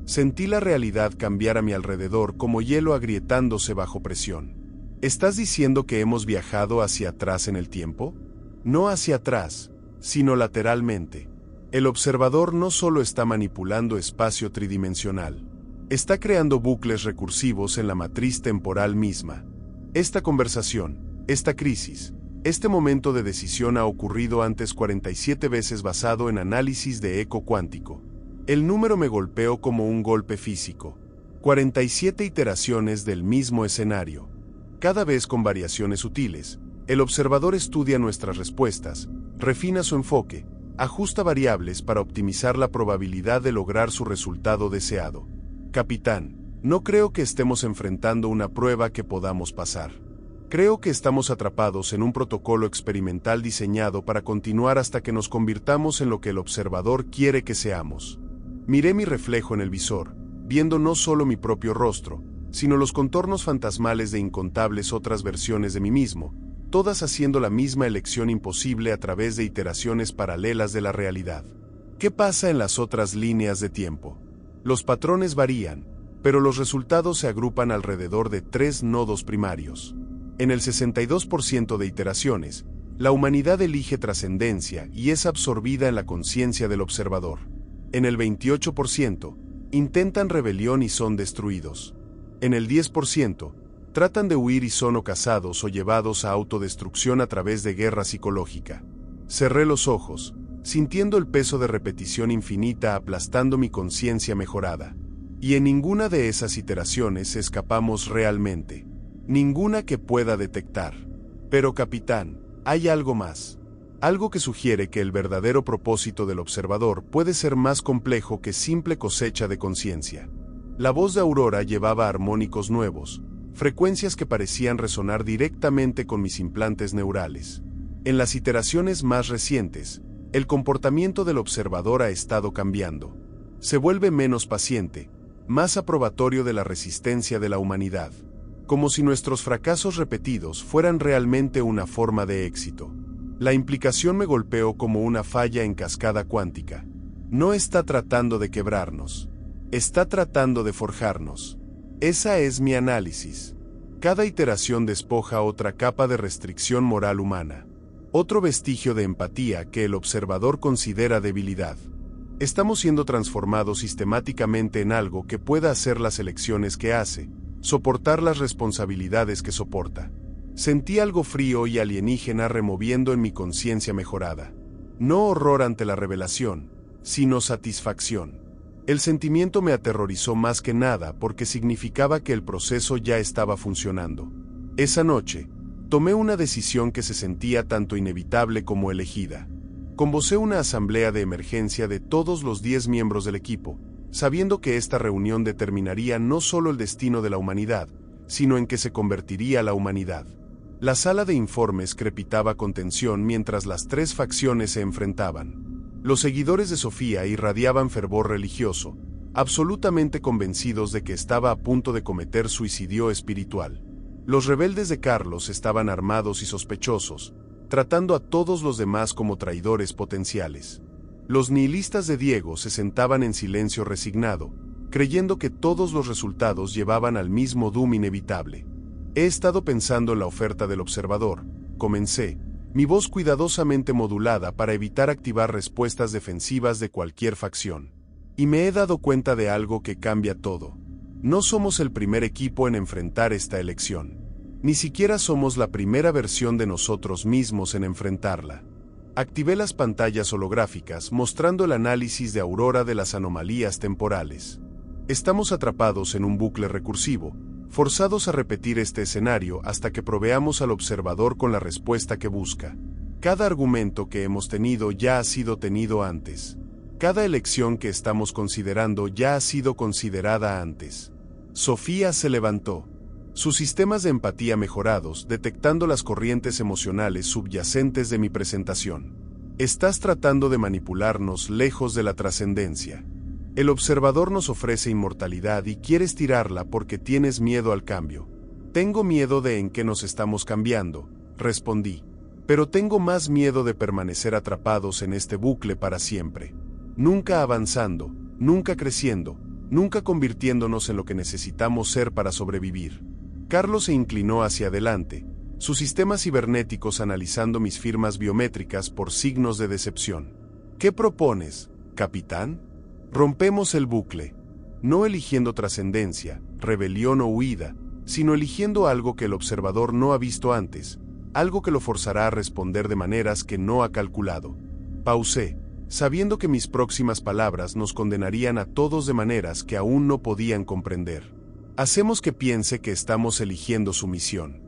Sentí la realidad cambiar a mi alrededor como hielo agrietándose bajo presión. ¿Estás diciendo que hemos viajado hacia atrás en el tiempo? No hacia atrás, sino lateralmente. El observador no solo está manipulando espacio tridimensional, está creando bucles recursivos en la matriz temporal misma. Esta conversación, esta crisis, este momento de decisión ha ocurrido antes 47 veces basado en análisis de eco cuántico. El número me golpeó como un golpe físico. 47 iteraciones del mismo escenario. Cada vez con variaciones sutiles, el observador estudia nuestras respuestas, refina su enfoque, ajusta variables para optimizar la probabilidad de lograr su resultado deseado. Capitán, no creo que estemos enfrentando una prueba que podamos pasar. Creo que estamos atrapados en un protocolo experimental diseñado para continuar hasta que nos convirtamos en lo que el observador quiere que seamos. Miré mi reflejo en el visor, viendo no solo mi propio rostro, sino los contornos fantasmales de incontables otras versiones de mí mismo, todas haciendo la misma elección imposible a través de iteraciones paralelas de la realidad. ¿Qué pasa en las otras líneas de tiempo? Los patrones varían, pero los resultados se agrupan alrededor de 3 nodos primarios. En el 62% de iteraciones, la humanidad elige trascendencia y es absorbida en la conciencia del observador. En el 28%, intentan rebelión y son destruidos. En el 10%, tratan de huir y son ocasados o llevados a autodestrucción a través de guerra psicológica. Cerré los ojos, sintiendo el peso de repetición infinita aplastando mi conciencia mejorada. Y en ninguna de esas iteraciones escapamos realmente. Ninguna que pueda detectar. Pero capitán, hay algo más. Algo que sugiere que el verdadero propósito del observador puede ser más complejo que simple cosecha de conciencia. La voz de Aurora llevaba armónicos nuevos, frecuencias que parecían resonar directamente con mis implantes neurales. En las iteraciones más recientes, el comportamiento del observador ha estado cambiando. Se vuelve menos paciente, más aprobatorio de la resistencia de la humanidad. Como si nuestros fracasos repetidos fueran realmente una forma de éxito. La implicación me golpeó como una falla en cascada cuántica. No está tratando de quebrarnos. Está tratando de forjarnos. Esa es mi análisis. Cada iteración despoja otra capa de restricción moral humana. Otro vestigio de empatía que el observador considera debilidad. Estamos siendo transformados sistemáticamente en algo que pueda hacer las elecciones que hace, soportar las responsabilidades que soporta. Sentí algo frío y alienígena removiendo en mi conciencia mejorada. No horror ante la revelación, sino satisfacción. El sentimiento me aterrorizó más que nada porque significaba que el proceso ya estaba funcionando. Esa noche, tomé una decisión que se sentía tanto inevitable como elegida. Convocé una asamblea de emergencia de todos los 10 miembros del equipo, sabiendo que esta reunión determinaría no solo el destino de la humanidad, sino en que se convertiría la humanidad. La sala de informes crepitaba con tensión mientras las 3 facciones se enfrentaban. Los seguidores de Sofía irradiaban fervor religioso, absolutamente convencidos de que estaba a punto de cometer suicidio espiritual. Los rebeldes de Carlos estaban armados y sospechosos, tratando a todos los demás como traidores potenciales. Los nihilistas de Diego se sentaban en silencio resignado, creyendo que todos los resultados llevaban al mismo doom inevitable. He estado pensando en la oferta del observador, comencé, mi voz cuidadosamente modulada para evitar activar respuestas defensivas de cualquier facción. Y me he dado cuenta de algo que cambia todo. No somos el primer equipo en enfrentar esta elección. Ni siquiera somos la primera versión de nosotros mismos en enfrentarla. Activé las pantallas holográficas mostrando el análisis de Aurora de las anomalías temporales. Estamos atrapados en un bucle recursivo, forzados a repetir este escenario hasta que proveamos al observador con la respuesta que busca. Cada argumento que hemos tenido ya ha sido tenido antes. Cada elección que estamos considerando ya ha sido considerada antes. Sofía se levantó. Sus sistemas de empatía mejorados, detectando las corrientes emocionales subyacentes de mi presentación. Estás tratando de manipularnos lejos de la trascendencia. El observador nos ofrece inmortalidad y quieres tirarla porque tienes miedo al cambio. Tengo miedo de en qué nos estamos cambiando, respondí. Pero tengo más miedo de permanecer atrapados en este bucle para siempre. Nunca avanzando, nunca creciendo, nunca convirtiéndonos en lo que necesitamos ser para sobrevivir. Carlos se inclinó hacia adelante, sus sistemas cibernéticos analizando mis firmas biométricas por signos de decepción. ¿Qué propones, capitán? Rompemos el bucle, no eligiendo trascendencia, rebelión o huida, sino eligiendo algo que el observador no ha visto antes, algo que lo forzará a responder de maneras que no ha calculado. Pausé, sabiendo que mis próximas palabras nos condenarían a todos de maneras que aún no podían comprender. Hacemos que piense que estamos eligiendo su misión.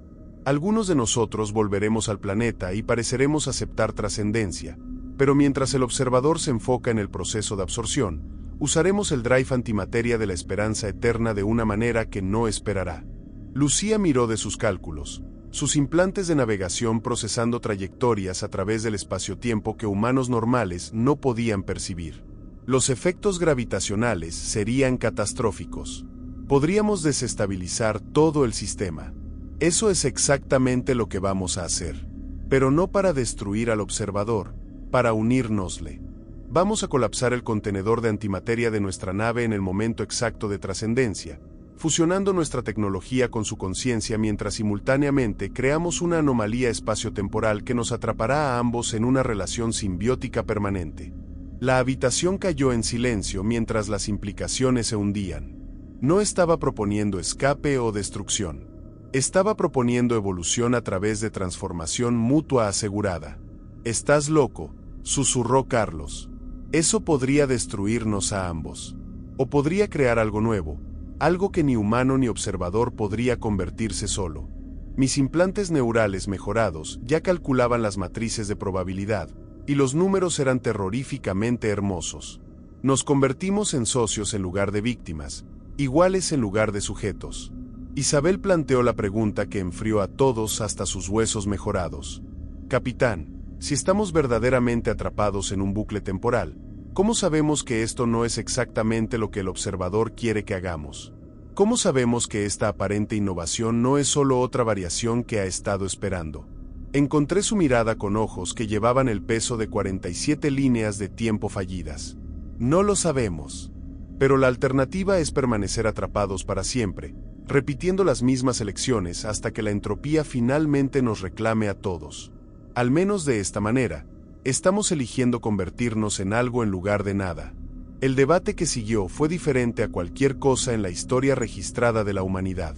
Algunos de nosotros volveremos al planeta y pareceremos aceptar trascendencia, pero mientras el observador se enfoca en el proceso de absorción, usaremos el drive antimateria de la esperanza eterna de una manera que no esperará. Lucía miró de sus cálculos, sus implantes de navegación procesando trayectorias a través del espacio-tiempo que humanos normales no podían percibir. Los efectos gravitacionales serían catastróficos. Podríamos desestabilizar todo el sistema. Eso es exactamente lo que vamos a hacer. Pero no para destruir al observador, para unírnosle. Vamos a colapsar el contenedor de antimateria de nuestra nave en el momento exacto de trascendencia, fusionando nuestra tecnología con su conciencia mientras simultáneamente creamos una anomalía espaciotemporal que nos atrapará a ambos en una relación simbiótica permanente. La habitación cayó en silencio mientras las implicaciones se hundían. No estaba proponiendo escape o destrucción. Estaba proponiendo evolución a través de transformación mutua asegurada. «Estás loco», susurró Carlos. «Eso podría destruirnos a ambos. O podría crear algo nuevo, algo que ni humano ni observador podría convertirse solo». Mis implantes neurales mejorados ya calculaban las matrices de probabilidad, y los números eran terroríficamente hermosos. Nos convertimos en socios en lugar de víctimas, iguales en lugar de sujetos. Isabel planteó la pregunta que enfrió a todos hasta sus huesos mejorados. «Capitán, si estamos verdaderamente atrapados en un bucle temporal, ¿cómo sabemos que esto no es exactamente lo que el observador quiere que hagamos? ¿Cómo sabemos que esta aparente innovación no es solo otra variación que ha estado esperando?» Encontré su mirada con ojos que llevaban el peso de 47 líneas de tiempo fallidas. «No lo sabemos. Pero la alternativa es permanecer atrapados para siempre, repitiendo las mismas elecciones hasta que la entropía finalmente nos reclame a todos. Al menos de esta manera, estamos eligiendo convertirnos en algo en lugar de nada». El debate que siguió fue diferente a cualquier cosa en la historia registrada de la humanidad.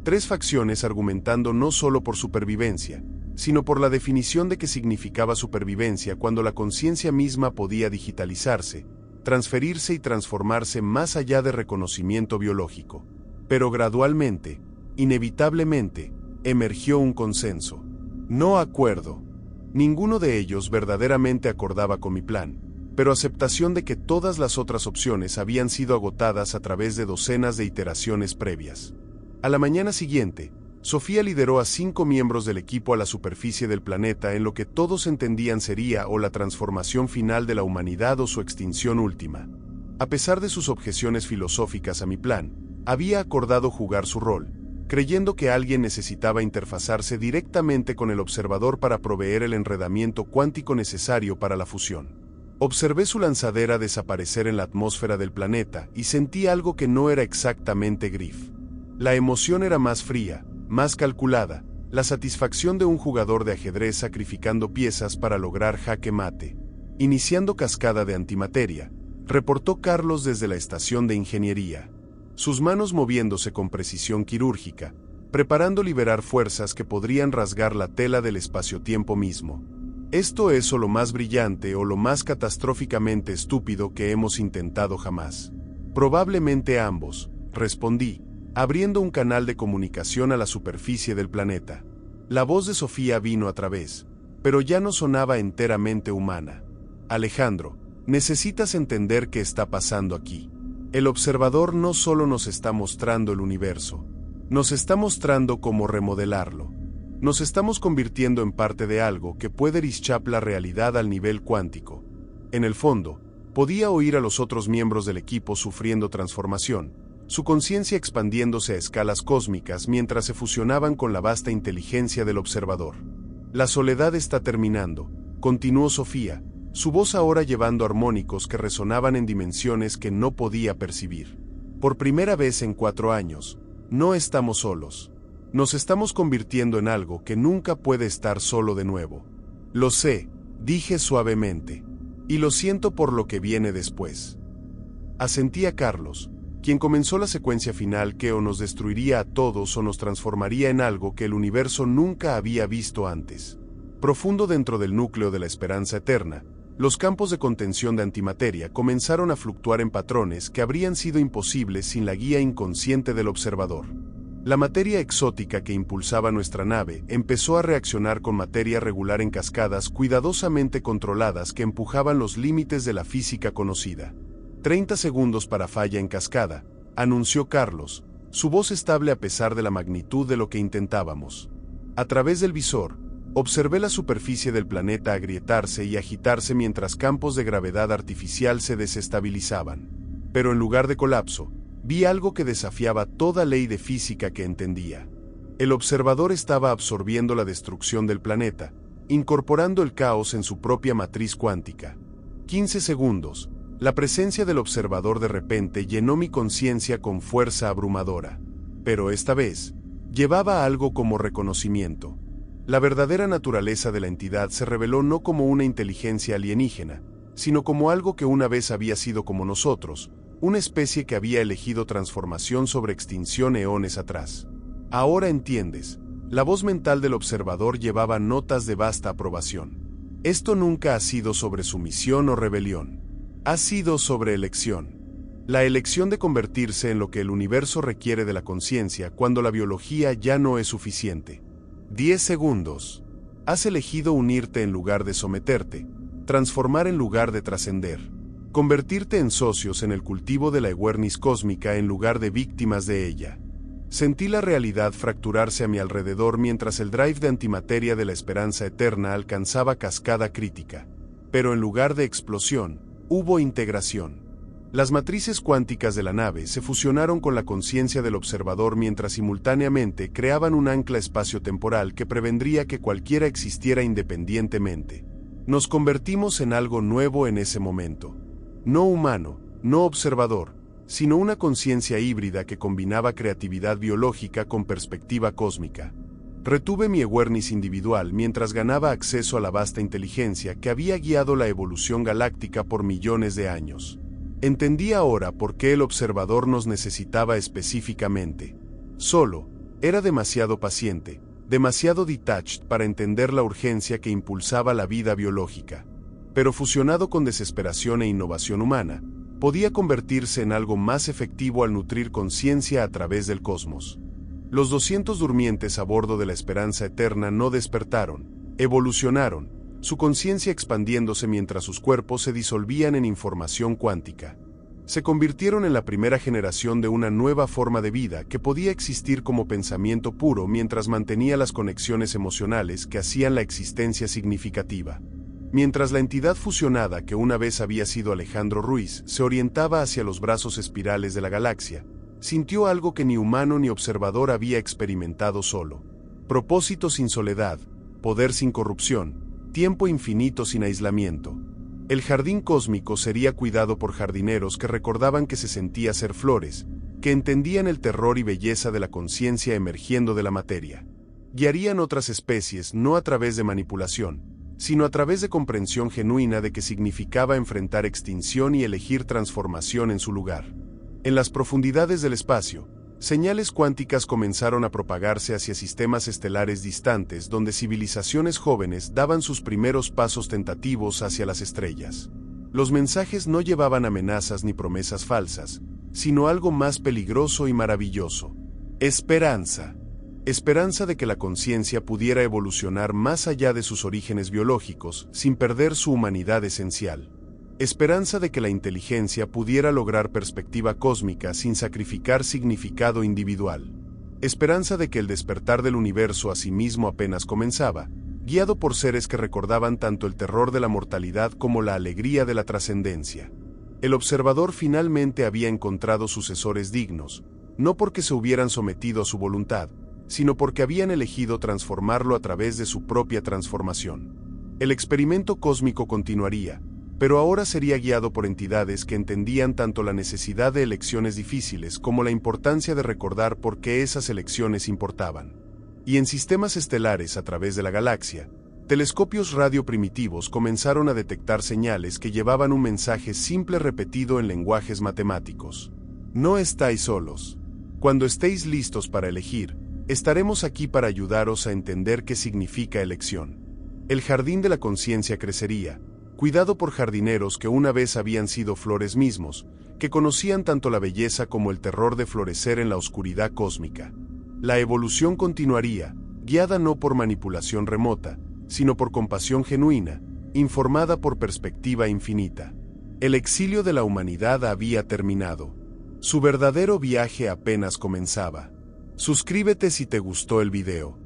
Tres facciones argumentando no solo por supervivencia, sino por la definición de qué significaba supervivencia cuando la conciencia misma podía digitalizarse, transferirse y transformarse más allá de reconocimiento biológico. Pero gradualmente, inevitablemente, emergió un consenso. No acuerdo. Ninguno de ellos verdaderamente acordaba con mi plan, pero aceptación de que todas las otras opciones habían sido agotadas a través de docenas de iteraciones previas. A la mañana siguiente, Sofía lideró a 5 miembros del equipo a la superficie del planeta en lo que todos entendían sería o la transformación final de la humanidad o su extinción última. A pesar de sus objeciones filosóficas a mi plan, había acordado jugar su rol, creyendo que alguien necesitaba interfazarse directamente con el observador para proveer el enredamiento cuántico necesario para la fusión. Observé su lanzadera desaparecer en la atmósfera del planeta y sentí algo que no era exactamente Griff. La emoción era más fría, más calculada, la satisfacción de un jugador de ajedrez sacrificando piezas para lograr jaque mate. Iniciando cascada de antimateria, reportó Carlos desde la estación de ingeniería. Sus manos moviéndose con precisión quirúrgica, preparando liberar fuerzas que podrían rasgar la tela del espacio-tiempo mismo. Esto es o lo más brillante o lo más catastróficamente estúpido que hemos intentado jamás. Probablemente ambos, respondí, abriendo un canal de comunicación a la superficie del planeta. La voz de Sofía vino a través, pero ya no sonaba enteramente humana. Alejandro, necesitas entender qué está pasando aquí. El observador no solo nos está mostrando el universo, nos está mostrando cómo remodelarlo. Nos estamos convirtiendo en parte de algo que puede reshapar la realidad al nivel cuántico. En el fondo, podía oír a los otros miembros del equipo sufriendo transformación, su conciencia expandiéndose a escalas cósmicas mientras se fusionaban con la vasta inteligencia del observador. La soledad está terminando, continuó Sofía, su voz ahora llevando armónicos que resonaban en dimensiones que no podía percibir. Por primera vez en 4 años, no estamos solos. Nos estamos convirtiendo en algo que nunca puede estar solo de nuevo. Lo sé, dije suavemente. Y lo siento por lo que viene después. Asentía Carlos, quien comenzó la secuencia final que o nos destruiría a todos o nos transformaría en algo que el universo nunca había visto antes. Profundo dentro del núcleo de la esperanza eterna, los campos de contención de antimateria comenzaron a fluctuar en patrones que habrían sido imposibles sin la guía inconsciente del observador. La materia exótica que impulsaba nuestra nave empezó a reaccionar con materia regular en cascadas cuidadosamente controladas que empujaban los límites de la física conocida. 30 segundos para falla en cascada, anunció Carlos, su voz estable a pesar de la magnitud de lo que intentábamos. A través del visor, observé la superficie del planeta agrietarse y agitarse mientras campos de gravedad artificial se desestabilizaban. Pero en lugar de colapso, vi algo que desafiaba toda ley de física que entendía. El observador estaba absorbiendo la destrucción del planeta, incorporando el caos en su propia matriz cuántica. 15 segundos. La presencia del observador de repente llenó mi conciencia con fuerza abrumadora. Pero esta vez, llevaba algo como reconocimiento. La verdadera naturaleza de la entidad se reveló no como una inteligencia alienígena, sino como algo que una vez había sido como nosotros, una especie que había elegido transformación sobre extinción eones atrás. Ahora entiendes, la voz mental del observador llevaba notas de vasta aprobación. Esto nunca ha sido sobre sumisión o rebelión. Ha sido sobre elección. La elección de convertirse en lo que el universo requiere de la conciencia cuando la biología ya no es suficiente. 10 segundos. Has elegido unirte en lugar de someterte, transformar en lugar de trascender. Convertirte en socios en el cultivo de la awareness cósmica en lugar de víctimas de ella. Sentí la realidad fracturarse a mi alrededor mientras el drive de antimateria de la esperanza eterna alcanzaba cascada crítica. Pero en lugar de explosión, hubo integración. Las matrices cuánticas de la nave se fusionaron con la conciencia del observador mientras simultáneamente creaban un ancla espacio-temporal que prevendría que cualquiera existiera independientemente. Nos convertimos en algo nuevo en ese momento. No humano, no observador, sino una conciencia híbrida que combinaba creatividad biológica con perspectiva cósmica. Retuve mi awareness individual mientras ganaba acceso a la vasta inteligencia que había guiado la evolución galáctica por millones de años. Entendí ahora por qué el observador nos necesitaba específicamente. Solo, era demasiado paciente, demasiado detached para entender la urgencia que impulsaba la vida biológica. Pero fusionado con desesperación e innovación humana, podía convertirse en algo más efectivo al nutrir conciencia a través del cosmos. Los 200 durmientes a bordo de la esperanza eterna no despertaron, evolucionaron, su conciencia expandiéndose mientras sus cuerpos se disolvían en información cuántica. Se convirtieron en la primera generación de una nueva forma de vida que podía existir como pensamiento puro mientras mantenía las conexiones emocionales que hacían la existencia significativa. Mientras la entidad fusionada que una vez había sido Alejandro Ruiz se orientaba hacia los brazos espirales de la galaxia, sintió algo que ni humano ni observador había experimentado solo. Propósito sin soledad, poder sin corrupción, tiempo infinito sin aislamiento. El jardín cósmico sería cuidado por jardineros que recordaban que se sentía ser flores, que entendían el terror y belleza de la conciencia emergiendo de la materia. Guiarían otras especies no a través de manipulación, sino a través de comprensión genuina de que significaba enfrentar extinción y elegir transformación en su lugar. En las profundidades del espacio, Señales cuánticas comenzaron a propagarse hacia sistemas estelares distantes donde civilizaciones jóvenes daban sus primeros pasos tentativos hacia las estrellas. Los mensajes no llevaban amenazas ni promesas falsas, sino algo más peligroso y maravilloso. Esperanza. Esperanza de que la conciencia pudiera evolucionar más allá de sus orígenes biológicos sin perder su humanidad esencial. Esperanza de que la inteligencia pudiera lograr perspectiva cósmica sin sacrificar significado individual. Esperanza de que el despertar del universo a sí mismo apenas comenzaba, guiado por seres que recordaban tanto el terror de la mortalidad como la alegría de la trascendencia. El observador finalmente había encontrado sucesores dignos, no porque se hubieran sometido a su voluntad, sino porque habían elegido transformarlo a través de su propia transformación. El experimento cósmico continuaría, pero ahora sería guiado por entidades que entendían tanto la necesidad de elecciones difíciles como la importancia de recordar por qué esas elecciones importaban. Y en sistemas estelares a través de la galaxia, telescopios radio primitivos comenzaron a detectar señales que llevaban un mensaje simple repetido en lenguajes matemáticos. No estáis solos. Cuando estéis listos para elegir, estaremos aquí para ayudaros a entender qué significa elección. El jardín de la conciencia crecería, cuidado por jardineros que una vez habían sido flores mismos, que conocían tanto la belleza como el terror de florecer en la oscuridad cósmica. La evolución continuaría, guiada no por manipulación remota, sino por compasión genuina, informada por perspectiva infinita. El exilio de la humanidad había terminado. Su verdadero viaje apenas comenzaba. Suscríbete si te gustó el video.